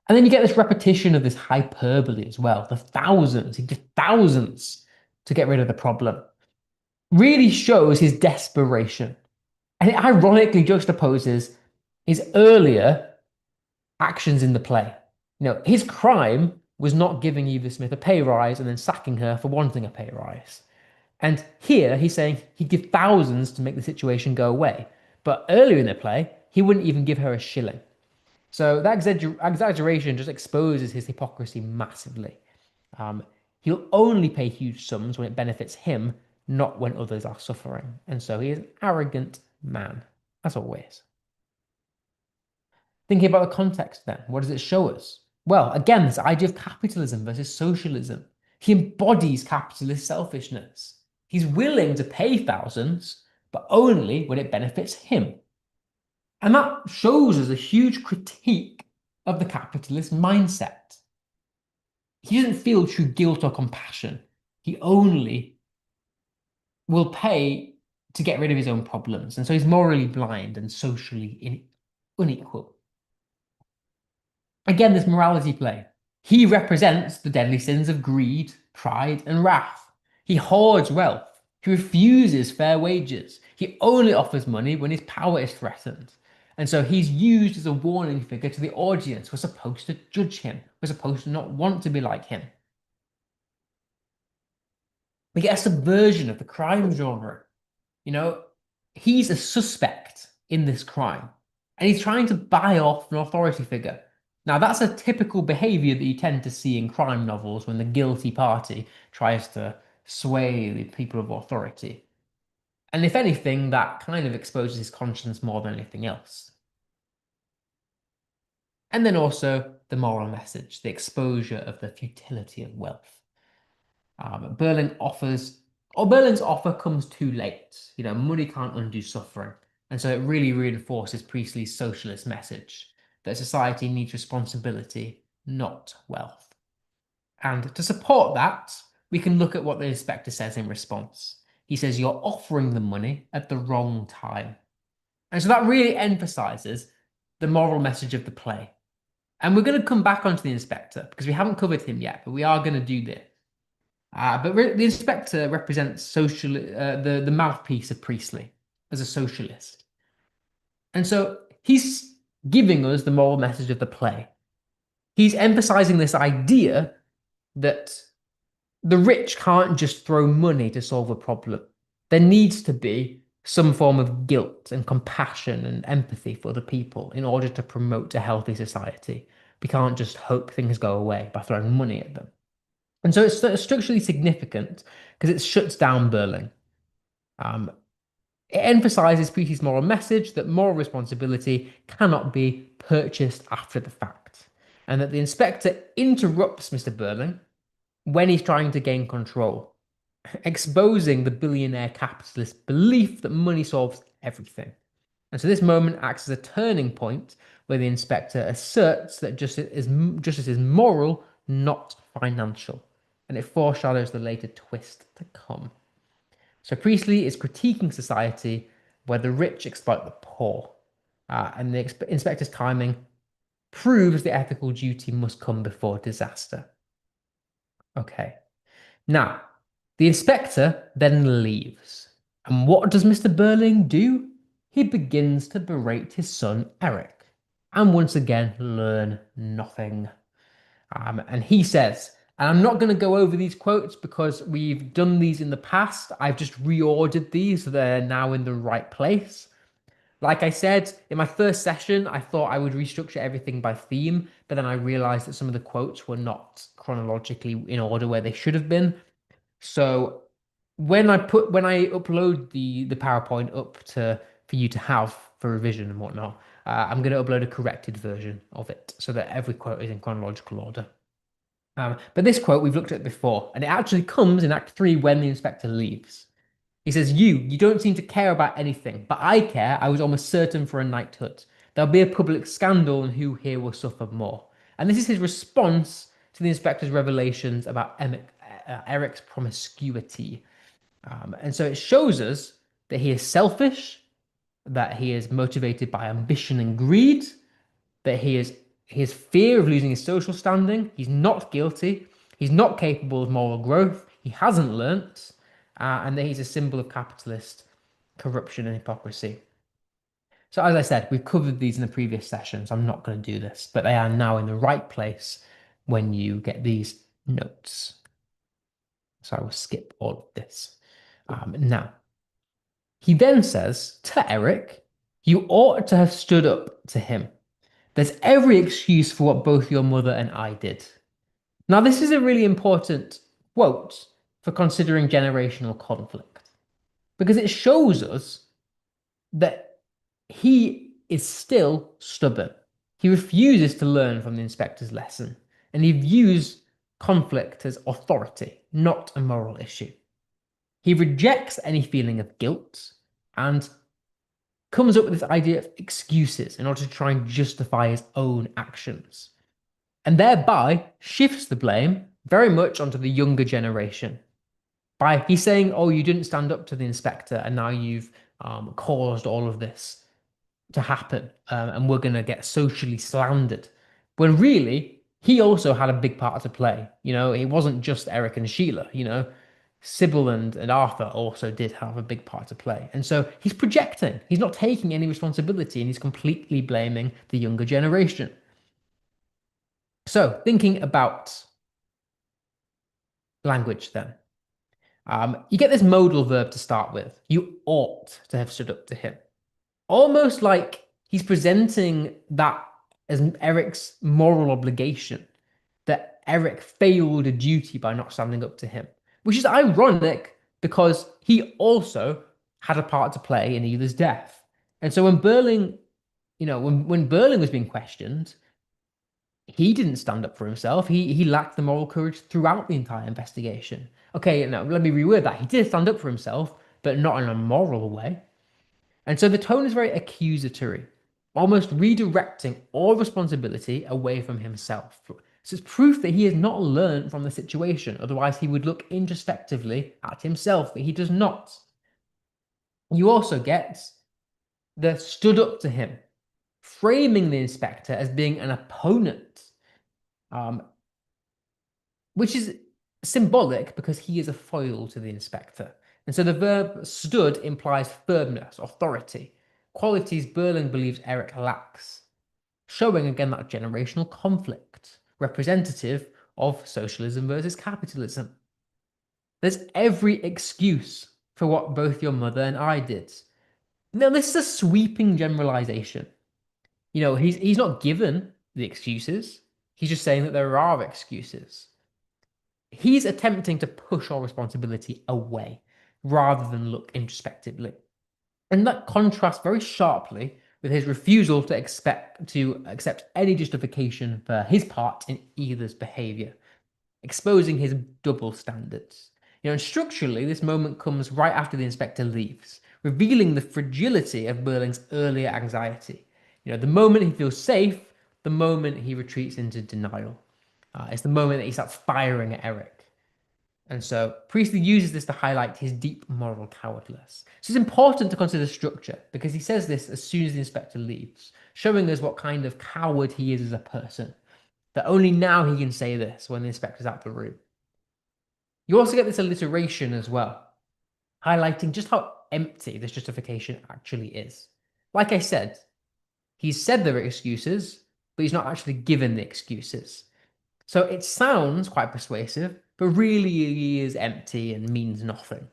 And then you get this repetition of this hyperbole as well. The thousands, he did thousands to get rid of the problem. Really shows his desperation. And it ironically juxtaposes his earlier actions in the play. His crime was not giving Eva Smith a pay rise and then sacking her for wanting a pay rise. And here he's saying he'd give thousands to make the situation go away. But earlier in the play, he wouldn't even give her a shilling. So that exaggeration just exposes his hypocrisy massively. He'll only pay huge sums when it benefits him, not when others are suffering. And so he is an arrogant man, as always. Thinking about the context then, what does it show us? Well, again, this idea of capitalism versus socialism. He embodies capitalist selfishness. He's willing to pay thousands, but only when it benefits him. And that shows us a huge critique of the capitalist mindset. He doesn't feel true guilt or compassion. He only will pay to get rid of his own problems. And so he's morally blind and socially unequal. Again, this morality play. He represents the deadly sins of greed, pride, and wrath. He hoards wealth. He refuses fair wages. He only offers money when his power is threatened. And so he's used as a warning figure to the audience. We're supposed to judge him. We're supposed to not want to be like him. We get a subversion of the crime genre. You know, he's a suspect in this crime, and he's trying to buy off an authority figure. Now, that's a typical behavior that you tend to see in crime novels when the guilty party tries to sway the people of authority. And if anything, that kind of exposes his conscience more than anything else. And then also the moral message, the exposure of the futility of wealth. Berlin offers, or Berlin's offer comes too late. You know, money can't undo suffering. And so it really reinforces Priestley's socialist message that society needs responsibility, not wealth. And to support that, we can look at what the inspector says in response. He says, "You're offering the money at the wrong time." And so that really emphasizes the moral message of the play. And we're going to come back onto the inspector because we haven't covered him yet, but we are going to do this. But the inspector represents the mouthpiece of Priestley as a socialist. And so he's giving us the moral message of the play. He's emphasizing this idea that the rich can't just throw money to solve a problem. There needs to be some form of guilt and compassion and empathy for the people in order to promote a healthy society. We can't just hope things go away by throwing money at them. And so it's structurally significant because it shuts down Berlin. It emphasizes Priestley's moral message that moral responsibility cannot be purchased after the fact, and that the inspector interrupts Mr. Berling when he's trying to gain control, exposing the billionaire capitalist belief that money solves everything. And so this moment acts as a turning point where the inspector asserts that justice is moral, not financial. And it foreshadows the later twist to come. So Priestley is critiquing society where the rich exploit the poor. And the inspector's timing proves the ethical duty must come before disaster. Okay. Now, the inspector then leaves. And what does Mr. Berling do? He begins to berate his son Eric, and once again learn nothing. And he says, and I'm not going to go over these quotes because we've done these in the past. I've just reordered these so they're now in the right place. Like I said, in my first session, I thought I would restructure everything by theme, but then I realized that some of the quotes were not chronologically in order where they should have been. So when I upload the PowerPoint up to for you to have for revision and whatnot, I'm going to upload a corrected version of it so that every quote is in chronological order. But this quote we've looked at before, and it actually comes in Act 3 when the inspector leaves. He says, you don't seem to care about anything, but I care. I was almost certain for a knighthood. There'll be a public scandal, and who here will suffer more? And this is his response to the inspector's revelations about Eric's promiscuity. And so it shows us that he is selfish, that he is motivated by ambition and greed, that his fear of losing his social standing. He's not guilty. He's not capable of moral growth. He hasn't learnt, and that he's a symbol of capitalist corruption and hypocrisy. So as I said, we've covered these in the previous sessions. I'm not going to do this, but they are now in the right place when you get these notes. So I will skip all of this. Now, he then says to Eric, you ought to have stood up to him. There's every excuse for what both your mother and I did. Now, this is a really important quote for considering generational conflict because it shows us that he is still stubborn. He refuses to learn from the inspector's lesson, and he views conflict as authority, not a moral issue. He rejects any feeling of guilt and comes up with this idea of excuses in order to try and justify his own actions, and thereby shifts the blame very much onto the younger generation. He's saying, oh, you didn't stand up to the inspector, and now you've caused all of this to happen, and we're going to get socially slandered. When really, he also had a big part to play. You know, it wasn't just Eric and Sheila, you know. Sybil and Arthur also did have a big part to play. And so he's projecting. He's not taking any responsibility, and he's completely blaming the younger generation. So thinking about language then. You get this modal verb to start with. You ought to have stood up to him. Almost like he's presenting that as Eric's moral obligation, that Eric failed a duty by not standing up to him, which is ironic because he also had a part to play in Either's death. And so when Burling, when Burling was being questioned, he didn't stand up for himself. He lacked the moral courage throughout the entire investigation. Okay, now let me reword that. He did stand up for himself, but not in a moral way. And so the tone is very accusatory, almost redirecting all responsibility away from himself. So it's proof that he has not learned from the situation. Otherwise, he would look introspectively at himself, but he does not. You also get the stood up to him, framing the inspector as being an opponent, which is symbolic because he is a foil to the inspector. And so the verb stood implies firmness, authority, qualities Burling believes Eric lacks, showing again that generational conflict, representative of socialism versus capitalism. There's every excuse for what both your mother and I did. Now, this is a sweeping generalization. He's not given the excuses. He's just saying that there are excuses. He's attempting to push all responsibility away rather than look introspectively. And that contrasts very sharply with his refusal to accept any justification for his part in Either's behavior, exposing his double standards. And structurally, this moment comes right after the inspector leaves, revealing the fragility of Burling's earlier anxiety. The moment he feels safe, the moment he retreats into denial. It's the moment that he starts firing at Eric. And so Priestley uses this to highlight his deep moral cowardice. So it's important to consider structure because he says this as soon as the inspector leaves, showing us what kind of coward he is as a person. That only now he can say this when the inspector's out of the room. You also get this alliteration as well, highlighting just how empty this justification actually is. Like I said, he's said there are excuses, but he's not actually given the excuses. So it sounds quite persuasive, but really he is empty and means nothing.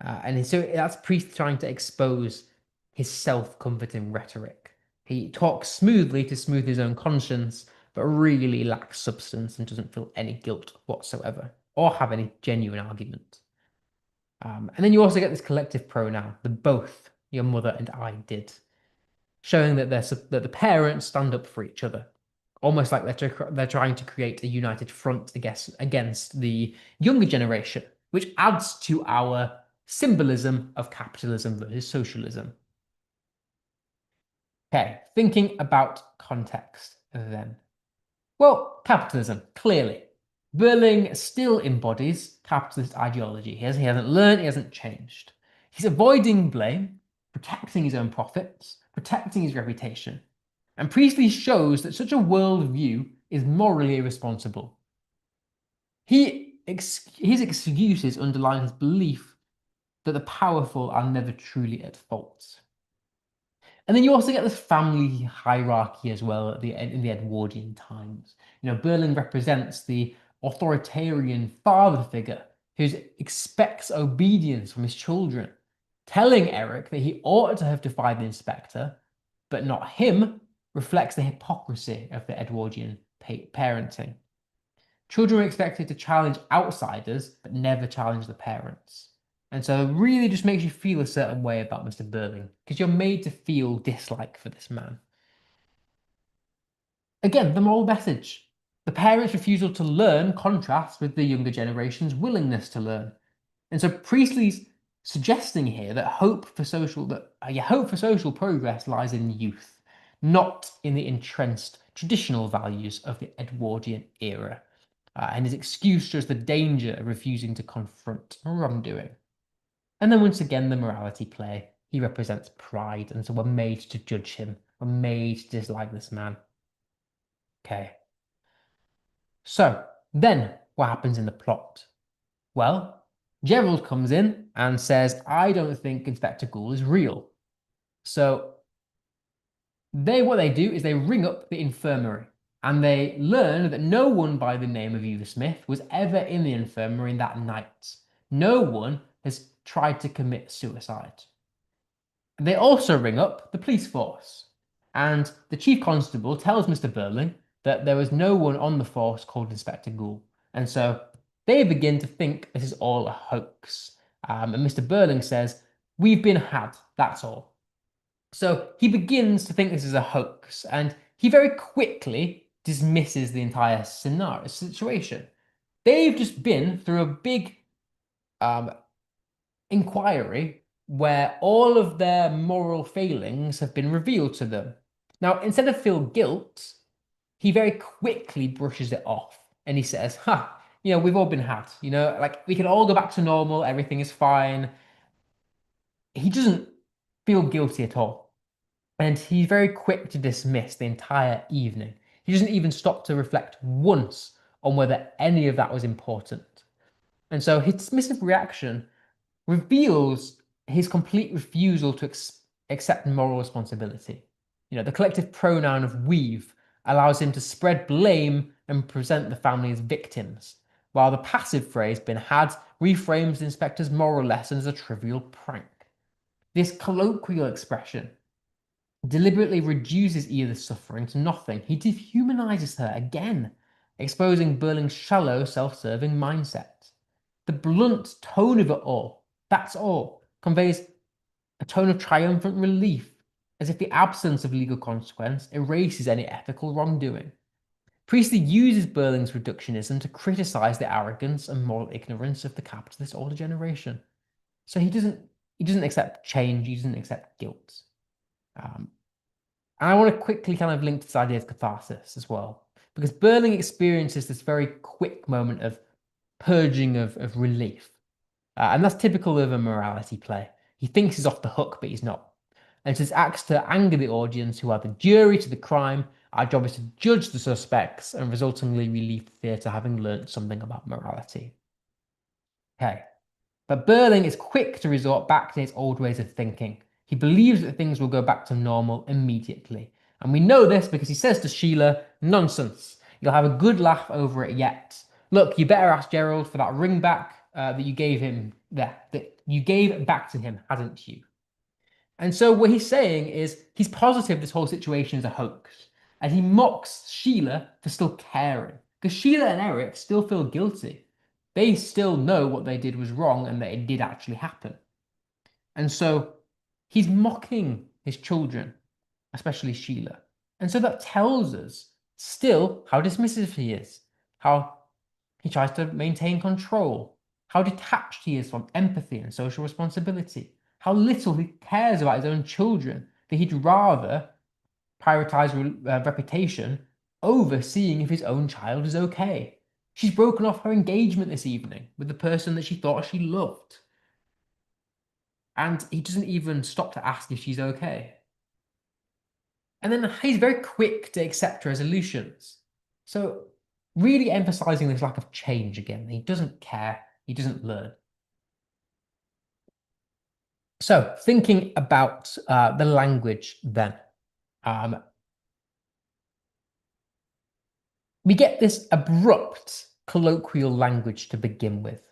And so that's Priest trying to expose his self-comforting rhetoric. He talks smoothly to smooth his own conscience, but really lacks substance and doesn't feel any guilt whatsoever, or have any genuine argument. And then you also get this collective pronoun, the both your mother and I did, showing that the parents stand up for each other, almost like they're trying to create a united front against the younger generation, which adds to our symbolism of capitalism versus socialism. Okay, thinking about context then. Well, capitalism, clearly. Burling still embodies capitalist ideology. He hasn't learned, he hasn't changed. He's avoiding blame, protecting his own profits, protecting his reputation. And Priestley shows that such a worldview is morally irresponsible. His excuses underline his belief that the powerful are never truly at fault. And then you also get this family hierarchy as well in the Edwardian times. Burling represents the authoritarian father figure who expects obedience from his children, telling Eric that he ought to have defied the inspector, but not him, reflects the hypocrisy of the Edwardian parenting. Children are expected to challenge outsiders, but never challenge the parents. And so it really just makes you feel a certain way about Mr. Burling, because you're made to feel dislike for this man. Again, the moral message. The parents' refusal to learn contrasts with the younger generation's willingness to learn. And so Priestley's suggesting here that hope for social progress lies in youth, not in the entrenched traditional values of the Edwardian era. And his excuse shows the danger of refusing to confront wrongdoing. And then once again, the morality play. He represents pride, and so we're made to judge him. We're made to dislike this man. Okay. So then what happens in the plot? Well, Gerald comes in and says, I don't think Inspector Gould is real. So what they do is they ring up the infirmary and they learn that no one by the name of Either Smith was ever in the infirmary that night. no one has tried to commit suicide. They also ring up the police force, and the chief constable tells Mr. Burling that there was no one on the force called Inspector Gould, and so they begin to think this is all a hoax. And Mr. Burling says, "We've been had, that's all." So he begins to think this is a hoax, and he very quickly dismisses the entire scenario situation. They've just been through a big inquiry where all of their moral failings have been revealed to them. Now, instead of feel guilt, he very quickly brushes it off and he says, "Ha, we've all been had, like we can all go back to normal, everything is fine." He doesn't feel guilty at all. And he's very quick to dismiss the entire evening. He doesn't even stop to reflect once on whether any of that was important. And so his dismissive reaction reveals his complete refusal to accept moral responsibility. The collective pronoun of we've allows him to spread blame and present the family as victims, while the passive phrase been had reframes the inspector's moral lesson as a trivial prank. This colloquial expression deliberately reduces Edith's suffering to nothing. He dehumanizes her again, exposing Burling's shallow, self-serving mindset. The blunt tone of it all, that's all, conveys a tone of triumphant relief, as if the absence of legal consequence erases any ethical wrongdoing. Priestley uses Burling's reductionism to criticize the arrogance and moral ignorance of the capitalist older generation. So he doesn't accept change, he doesn't accept guilt. And I want to quickly kind of link to this idea of catharsis as well, because Burling experiences this very quick moment of purging of relief. And that's typical of a morality play. He thinks he's off the hook, but he's not. And so this acts to anger the audience, who are the jury to the crime. Our job is to judge the suspects and resultingly relieve the theatre, having learnt something about morality. Okay. But Burling is quick to resort back to his old ways of thinking. He believes that things will go back to normal immediately. And we know this because he says to Sheila, "Nonsense. You'll have a good laugh over it yet. Look, you better ask Gerald for that ring back that you gave him there, that you gave back to him, hadn't you?" And so what he's saying is he's positive this whole situation is a hoax. And he mocks Sheila for still caring. Because Sheila and Eric still feel guilty. They still know what they did was wrong and that it did actually happen. And so he's mocking his children, especially Sheila. And so that tells us still how dismissive he is, how he tries to maintain control, how detached he is from empathy and social responsibility, how little he cares about his own children, that he'd rather prioritize reputation over seeing if his own child is okay. She's broken off her engagement this evening with the person that she thought she loved. And he doesn't even stop to ask if she's okay. And then he's very quick to accept resolutions. So really emphasizing this lack of change again. He doesn't care, he doesn't learn. So thinking about the language then. We get this abrupt colloquial language to begin with,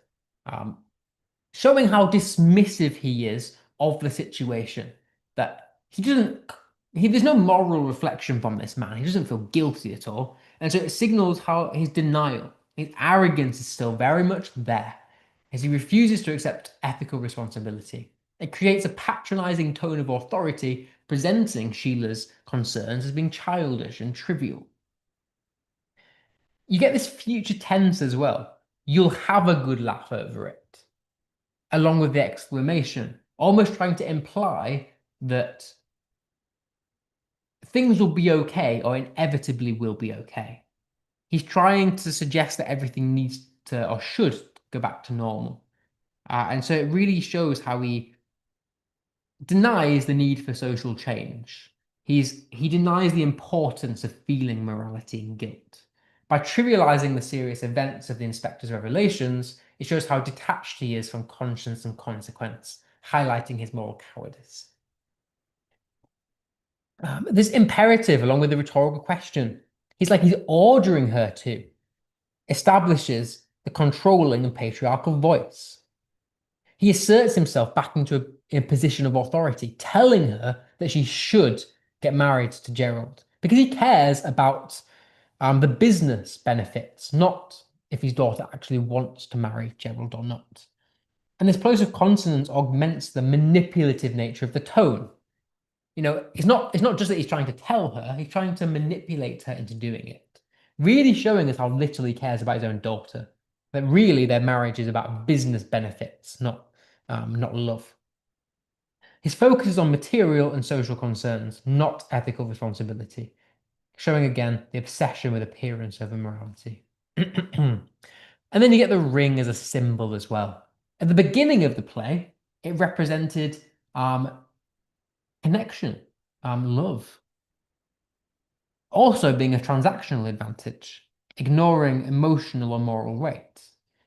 showing how dismissive he is of the situation, that there's no moral reflection from this man. He doesn't feel guilty at all. And so it signals how his denial, his arrogance is still very much there, as he refuses to accept ethical responsibility. It creates a patronizing tone of authority, presenting Sheila's concerns as being childish and trivial. You get this future tense as well. You'll have a good laugh over it, along with the exclamation, almost trying to imply that things will be okay or inevitably will be okay. He's trying to suggest that everything needs to or should go back to normal. And so it really shows how he denies the need for social change. He denies the importance of feeling morality and guilt. By trivializing the serious events of the inspector's revelations, it shows how detached he is from conscience and consequence, highlighting his moral cowardice. This imperative, along with the rhetorical question, he's ordering her to, establishes the controlling and patriarchal voice. He asserts himself back into a position of authority, telling her that she should get married to Gerald because he cares about the business benefits, not if his daughter actually wants to marry Gerald or not. And this plosive consonance augments the manipulative nature of the tone. It's not just that he's trying to tell her, he's trying to manipulate her into doing it. Really showing us how little he cares about his own daughter. That really their marriage is about business benefits, not love. His focus is on material and social concerns, not ethical responsibility, showing again the obsession with appearance over morality. And then you get the ring as a symbol as well. At the beginning of the play, it represented connection, love, also being a transactional advantage, ignoring emotional or moral weight.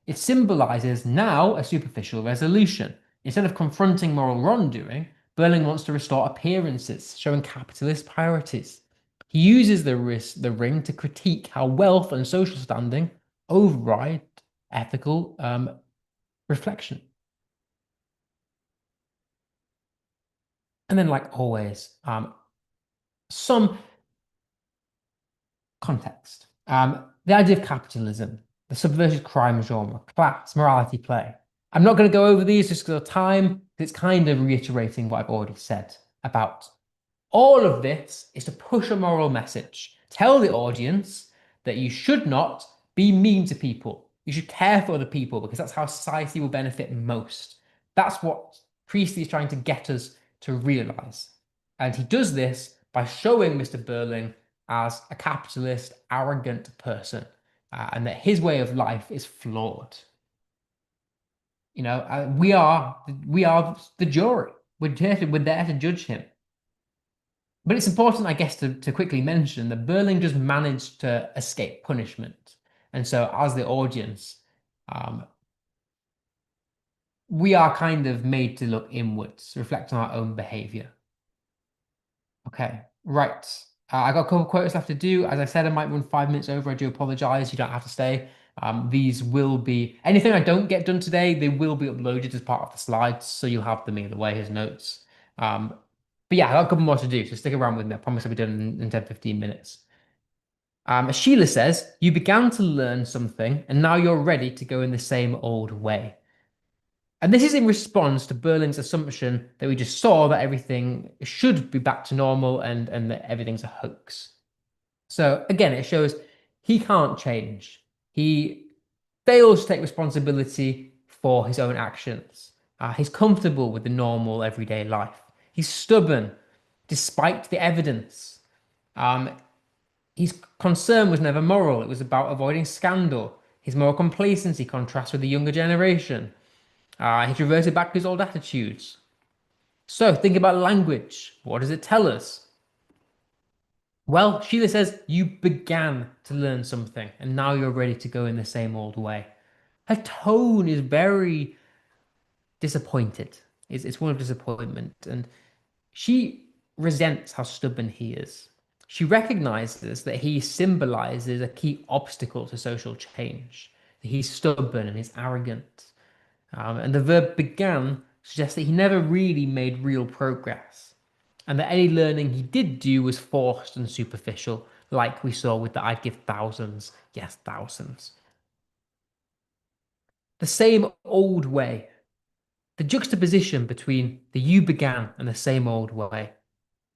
It symbolizes now a superficial resolution. Instead of confronting moral wrongdoing, Berling wants to restore appearances, showing capitalist priorities. He uses the ring to critique how wealth and social standing override ethical reflection. And then, like always, some context. The idea of capitalism, the subversive crime genre, class, morality play. I'm not going to go over these just because of time. It's kind of reiterating what I've already said about all of this is to push a moral message. Tell the audience that you should not be mean to people. You should care for other people because that's how society will benefit most. That's what Priestley is trying to get us to realize. And he does this by showing Mr. Berling as a capitalist, arrogant person, and that his way of life is flawed. We are the jury. We're there to judge him. But it's important, I guess, to quickly mention that Berling just managed to escape punishment. And so, as the audience, we are kind of made to look inwards, reflect on our own behavior. Okay, right. I got a couple of quotes left to do. As I said, I might run 5 minutes over. I do apologize. You don't have to stay. These will be anything I don't get done today, they will be uploaded as part of the slides, so you'll have them either way as notes. But yeah, I got a couple more to do, so stick around with me. I promise I'll be done in 10, 15 minutes. Sheila says, you began to learn something, and now you're ready to go in the same old way. And this is in response to Berling's assumption that we just saw that everything should be back to normal and that everything's a hoax. So again, it shows he can't change. He fails to take responsibility for his own actions. He's comfortable with the normal everyday life. He's stubborn despite the evidence. His concern was never moral. It was about avoiding scandal. His moral complacency contrasts with the younger generation. He's reverted back to his old attitudes. So think about language. What does it tell us? Well, Sheila says you began to learn something and now you're ready to go in the same old way. Her tone is very disappointed. It's one of disappointment. And she resents how stubborn he is. She recognizes that he symbolizes a key obstacle to social change. That he's stubborn and he's arrogant. And the verb began suggests that he never really made real progress. And that any learning he did do was forced and superficial, like we saw with the I'd give thousands, yes, thousands. The same old way. The juxtaposition between the you began and the same old way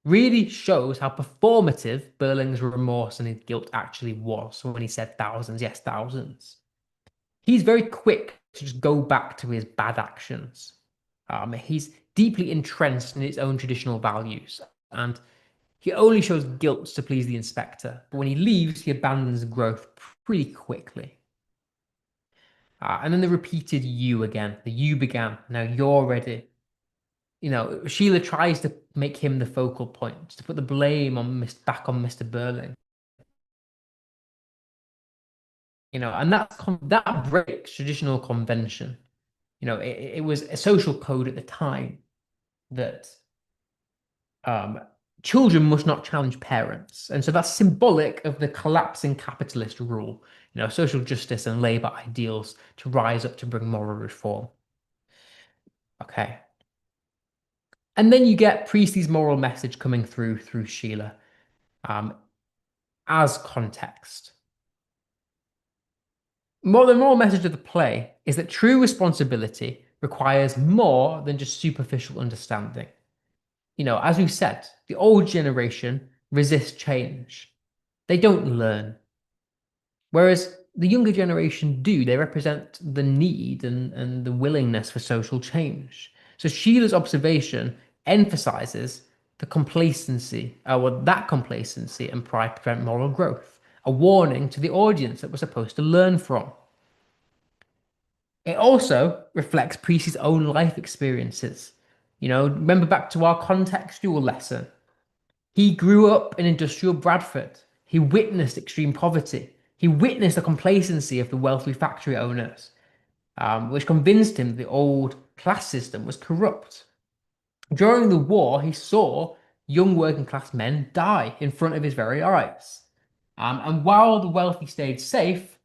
really shows how performative Berling's remorse and his guilt actually was when he said thousands, yes, thousands. He's very quick to just go back to his bad actions. He's deeply entrenched in his own traditional values, and he only shows guilt to please the inspector. But when he leaves, he abandons growth pretty quickly. And then the repeated you again. The you began. Now you're ready. Sheila tries to make him the focal point, to put the blame back on Mr. Berling. And that breaks traditional convention. It was a social code at the time that children must not challenge parents. And so that's symbolic of the collapsing capitalist rule, social justice and labor ideals to rise up to bring moral reform. Okay. And then you get Priestley's moral message coming through Sheila um, as context. The moral message of the play is that true responsibility requires more than just superficial understanding. As we said, the old generation resist change. They don't learn. Whereas the younger generation do. They represent the need and the willingness for social change. So Sheila's observation emphasizes the complacency, that complacency and pride prevent moral growth, a warning to the audience that we're supposed to learn from. It also reflects Priest's own life experiences. Remember back to our contextual lesson. He grew up in industrial Bradford. He witnessed extreme poverty. He witnessed the complacency of the wealthy factory owners, which convinced him the old class system was corrupt. During the war, he saw young working class men die in front of his very eyes. And while the wealthy stayed safe,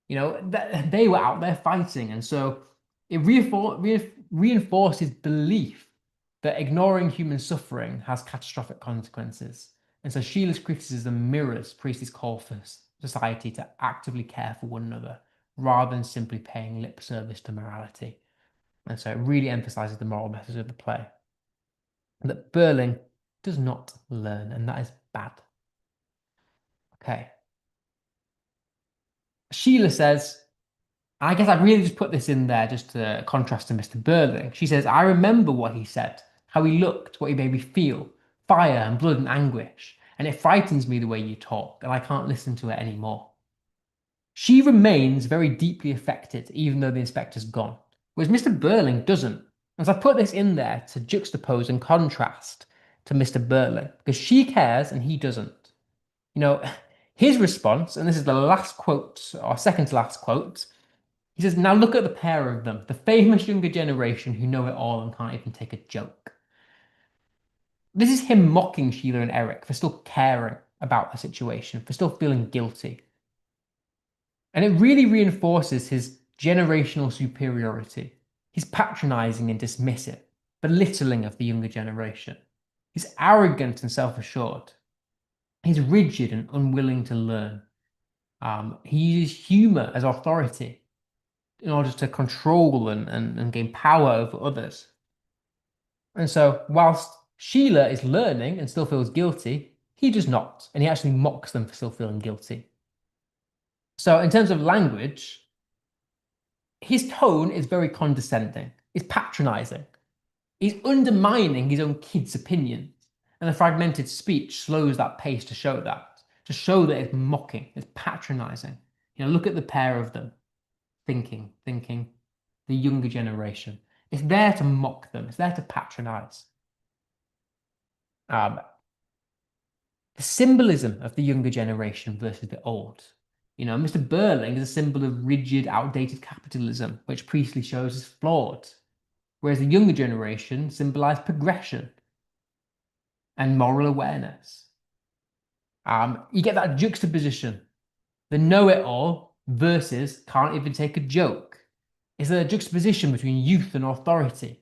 they were out there fighting. And so it reinforced his belief that ignoring human suffering has catastrophic consequences. And so Sheila's criticism mirrors Priestley's call for society to actively care for one another rather than simply paying lip service to morality. And so it really emphasizes the moral message of the play. That Burling does not learn, and that is bad. Okay. Sheila says, I guess I really just put this in there just to contrast to Mr. Burling. She says, I remember what he said, how he looked, what he made me feel, fire and blood and anguish, and it frightens me the way you talk, and I can't listen to it anymore. She remains very deeply affected, even though the inspector's gone, whereas Mr. Burling doesn't. And so I put this in there to juxtapose and contrast to Mr. Burling, because she cares and he doesn't. His response, and this is the last quote, or second to last quote, he says, now look at the pair of them, the famous younger generation who know it all and can't even take a joke. This is him mocking Sheila and Eric for still caring about the situation, for still feeling guilty. And it really reinforces his generational superiority, his patronizing and dismissive, belittling of the younger generation. He's arrogant and self-assured. He's rigid and unwilling to learn. He uses humor as authority in order to control and gain power over others. And so, whilst Sheila is learning and still feels guilty, he does not, and he actually mocks them for still feeling guilty. So, in terms of language, his tone is very condescending, it's patronizing. He's undermining his own kids' opinions, and the fragmented speech slows that pace to show that it's mocking, it's patronizing. Look at the pair of them. Thinking, the younger generation. It's there to mock them. It's there to patronize. The symbolism of the younger generation versus the old. Mr. Burling is a symbol of rigid, outdated capitalism, which Priestley shows is flawed, whereas the younger generation symbolized progression and moral awareness. You get that juxtaposition, the know-it-all versus can't even take a joke. It's a juxtaposition between youth and authority.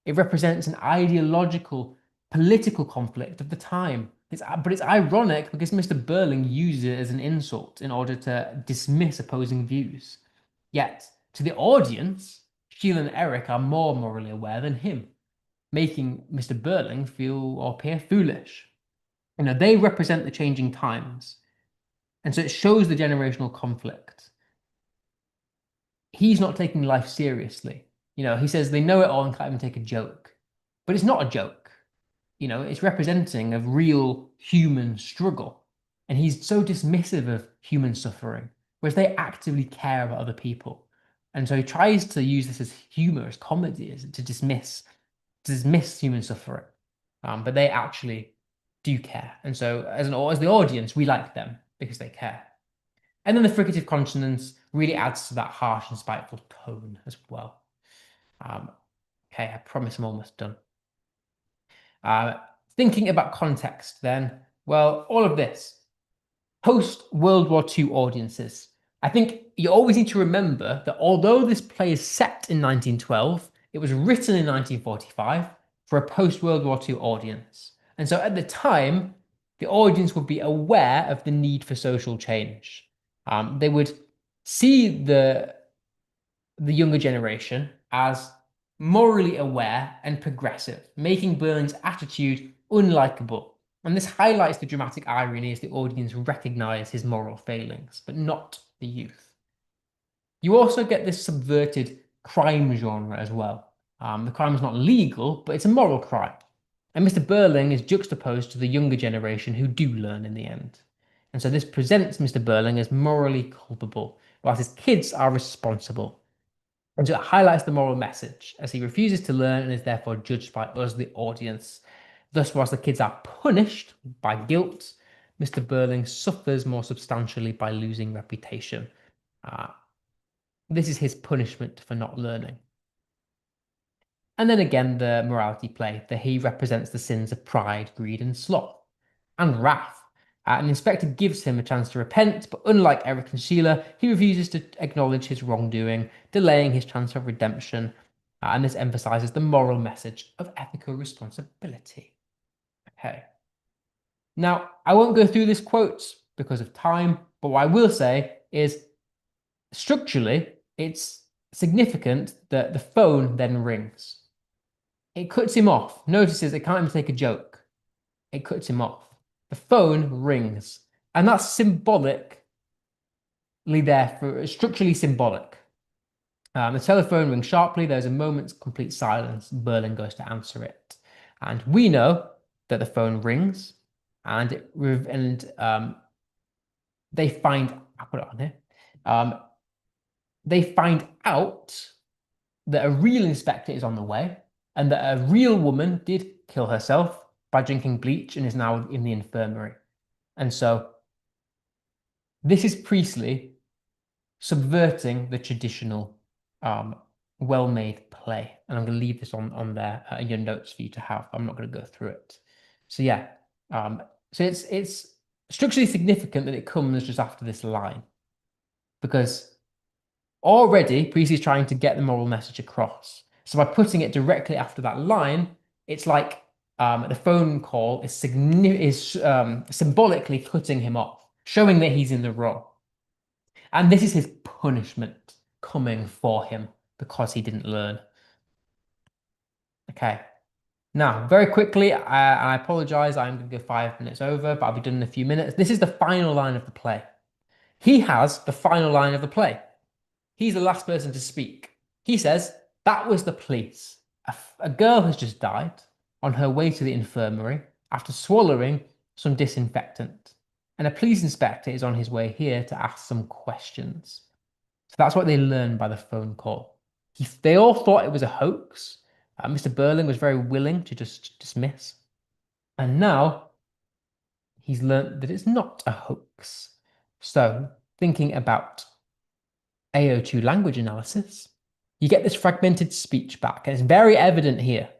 It represents an ideological, political conflict of the time. But it's ironic because Mr. Burling uses it as an insult in order to dismiss opposing views. Yet, to the audience, Sheila and Eric are more morally aware than him, making Mr. Burling feel or appear foolish. They represent the changing times. And so it shows the generational conflict. He's not taking life seriously. He says they know it all and can't even take a joke. But it's not a joke. It's representing a real human struggle. And he's so dismissive of human suffering, whereas they actively care about other people. And so he tries to use this as humor, as comedy, to dismiss human suffering. But they actually do care. And so as the audience, we like them because they care. And then the fricative consonants really adds to that harsh and spiteful tone as well. Okay, I promise I'm almost done. Thinking about context then, well, all of this, post-World War II audiences, I think you always need to remember that although this play is set in 1912, It was written in 1945 for a post-World War II audience. And so at the time, the audience would be aware of the need for social change. They would see the younger generation as morally aware and progressive, making Berling's attitude unlikable. And this highlights the dramatic irony as the audience recognize his moral failings, but not the youth. You also get this subverted crime genre as well. The crime is not legal, but it's a moral crime. And Mr. Berling is juxtaposed to the younger generation who do learn in the end. And so this presents Mr. Berling as morally culpable, whilst his kids are responsible. And so it highlights the moral message as he refuses to learn and is therefore judged by us, the audience. Thus, whilst the kids are punished by guilt, Mr. Berling suffers more substantially by losing reputation. This is his punishment for not learning. And then again, the morality play, that he represents the sins of pride, greed, and sloth, and wrath. And the inspector gives him a chance to repent, but unlike Eric and Sheila, he refuses to acknowledge his wrongdoing, delaying his chance of redemption. And this emphasizes the moral message of ethical responsibility. Okay. Now, I won't go through this quote because of time, but what I will say is structurally, it's significant that the phone then rings. It cuts him off, notices it can't even take a joke. It cuts him off. The phone rings, and that's symbolically there for structurally symbolic. The telephone rings sharply. There's a moment's complete silence. Berling goes to answer it, and we know that the phone rings, and they find. I'll put it on here. They find out that a real inspector is on the way, and that a real woman did kill herself by drinking bleach and is now in the infirmary. And so this is Priestley subverting the traditional well-made play. And I'm going to leave this on there in your notes for you to have. I'm not going to go through it. So yeah, so it's structurally significant that it comes just after this line, because already Priestley's trying to get the moral message across. So by putting it directly after that line, it's like the phone call is symbolically cutting him off, showing that he's in the wrong. And this is his punishment coming for him because he didn't learn. Okay. Now, very quickly, I apologize, I'm going to go 5 minutes over, but I'll be done in a few minutes. This is the final line of the play. He has the final line of the play. He's the last person to speak. He says, "That was the police. A girl has just died on her way to the infirmary after swallowing some disinfectant. And a police inspector is on his way here to ask some questions." So that's what they learned by the phone call. They all thought it was a hoax. Mr. Berling was very willing to just dismiss. And now he's learned that it's not a hoax. So thinking about AO2 language analysis, you get this fragmented speech back, and it's very evident here.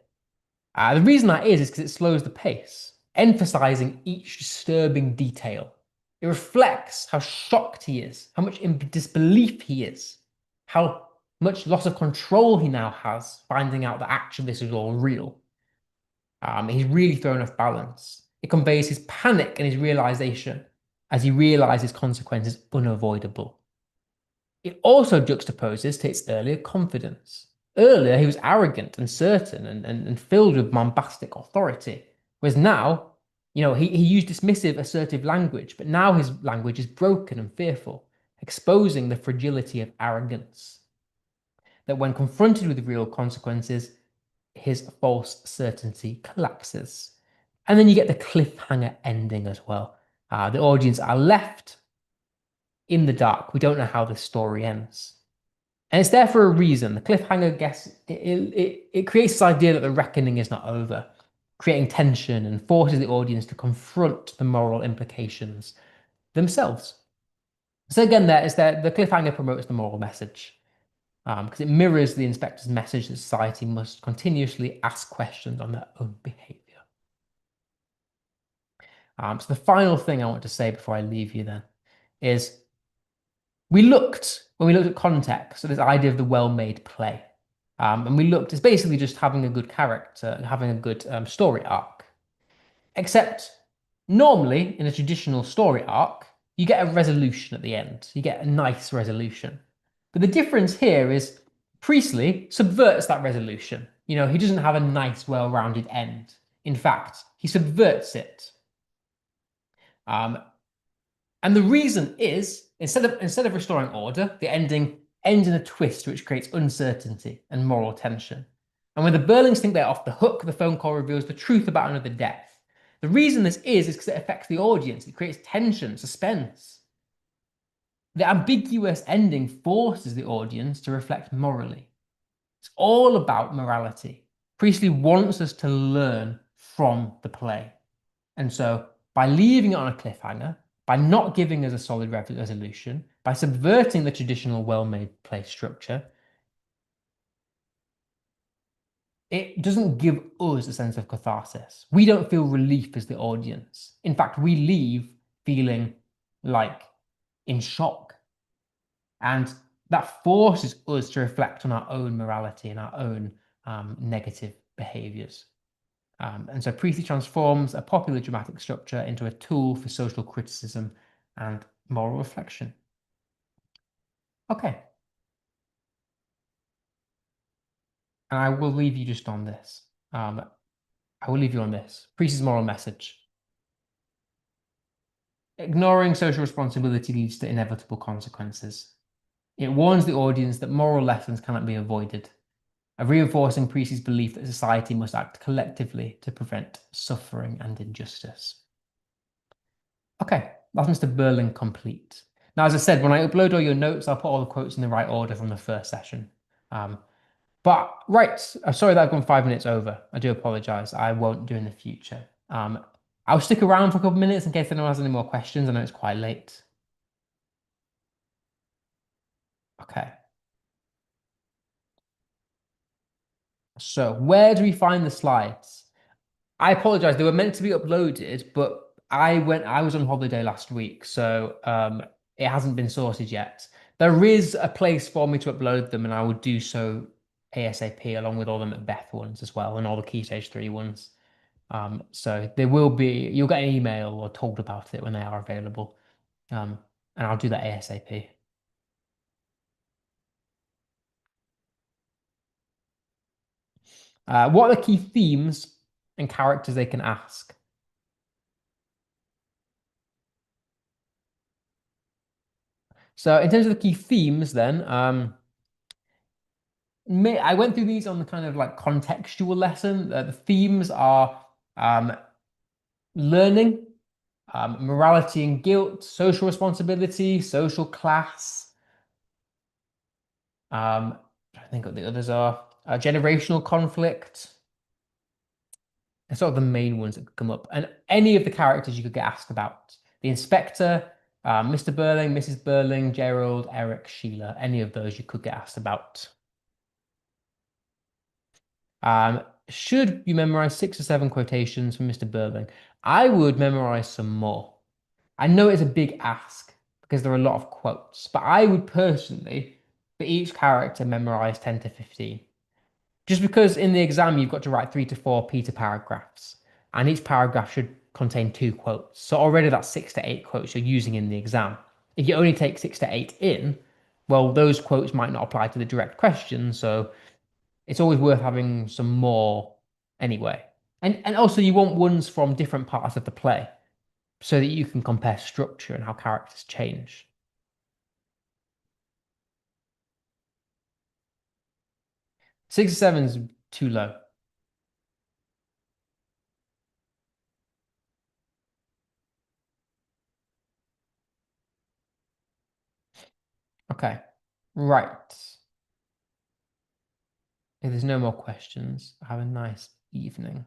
The reason that is because it slows the pace, emphasizing each disturbing detail. It reflects how shocked he is, how much in disbelief he is, how much loss of control he now has, finding out that actually this is all real. He's really thrown off balance. It conveys his panic and his realization as he realizes consequences unavoidable. It also juxtaposes to its earlier confidence. Earlier, he was arrogant and certain and filled with bombastic authority, whereas now, he used dismissive, assertive language, but now his language is broken and fearful, exposing the fragility of arrogance. That when confronted with real consequences, his false certainty collapses. And then you get the cliffhanger ending as well. The audience are left in the dark. We don't know how the story ends. And it's there for a reason. The cliffhanger, it creates this idea that the reckoning is not over, creating tension and forces the audience to confront the moral implications themselves. So again, the cliffhanger promotes the moral message, because it mirrors the inspector's message that society must continuously ask questions on their own behavior. So the final thing I want to say before I leave you then is when we looked at context, so this idea of the well-made play, And we looked, it's basically just having a good character and having a good story arc. Except normally in a traditional story arc, you get a resolution at the end. You get a nice resolution. But the difference here is Priestley subverts that resolution. He doesn't have a nice, well-rounded end. In fact, he subverts it. And the reason is instead of restoring order, the ending ends in a twist which creates uncertainty and moral tension. And when the Burlings think they're off the hook, the phone call reveals the truth about another death. The reason this is because it affects the audience. It creates tension, suspense. The ambiguous ending forces the audience to reflect morally. It's all about morality. Priestley wants us to learn from the play. And so by leaving it on a cliffhanger, by not giving us a solid resolution, by subverting the traditional well-made play structure, it doesn't give us a sense of catharsis. We don't feel relief as the audience. In fact, we leave feeling like in shock. And that forces us to reflect on our own morality and our own negative behaviors. And so Priestley transforms a popular dramatic structure into a tool for social criticism and moral reflection. Okay. And I will leave you just on this. I will leave you on this. Priestley's moral message. Ignoring social responsibility leads to inevitable consequences. It warns the audience that moral lessons cannot be avoided, reinforcing Priestley's belief that society must act collectively to prevent suffering and injustice. Okay, that's Mr. Burling complete. Now, as I said, when I upload all your notes, I'll put all the quotes in the right order from the first session. Right, I'm sorry that I've gone 5 minutes over. I do apologize. I won't do in the future. I'll stick around for a couple of minutes in case anyone has any more questions. I know it's quite late. Okay. So where do we find the slides? I apologize. They were meant to be uploaded, but I was on holiday last week, so it hasn't been sorted yet. There is a place for me to upload them, and I will do so ASAP along with all the Macbeth ones as well and all the Key Stage 3 ones. So you'll get an email or told about it when they are available. And I'll do that ASAP. What are the key themes and characters they can ask? So in terms of the key themes, then, I went through these on the kind of like contextual lesson. The themes are learning, morality and guilt, social responsibility, social class. I think what the others are generational conflict. And sort of the main ones that could come up. And any of the characters you could get asked about. The inspector, Mr. Burling, Mrs. Burling, Gerald, Eric, Sheila, any of those you could get asked about. Should you memorize 6 or 7 quotations from Mr. Burling? I would memorize some more. I know it's a big ask because there are a lot of quotes, but I would personally, for each character, memorize 10 to 15. Just because in the exam you've got to write 3 to 4 Peter paragraphs, and each paragraph should contain 2 quotes. So already that's 6 to 8 quotes you're using in the exam. If you only take 6 to 8 in, well, those quotes might not apply to the direct question, so it's always worth having some more anyway. And also you want ones from different parts of the play so that you can compare structure and how characters change. 6 or 7 is too low. Okay, right. If there's no more questions, have a nice evening.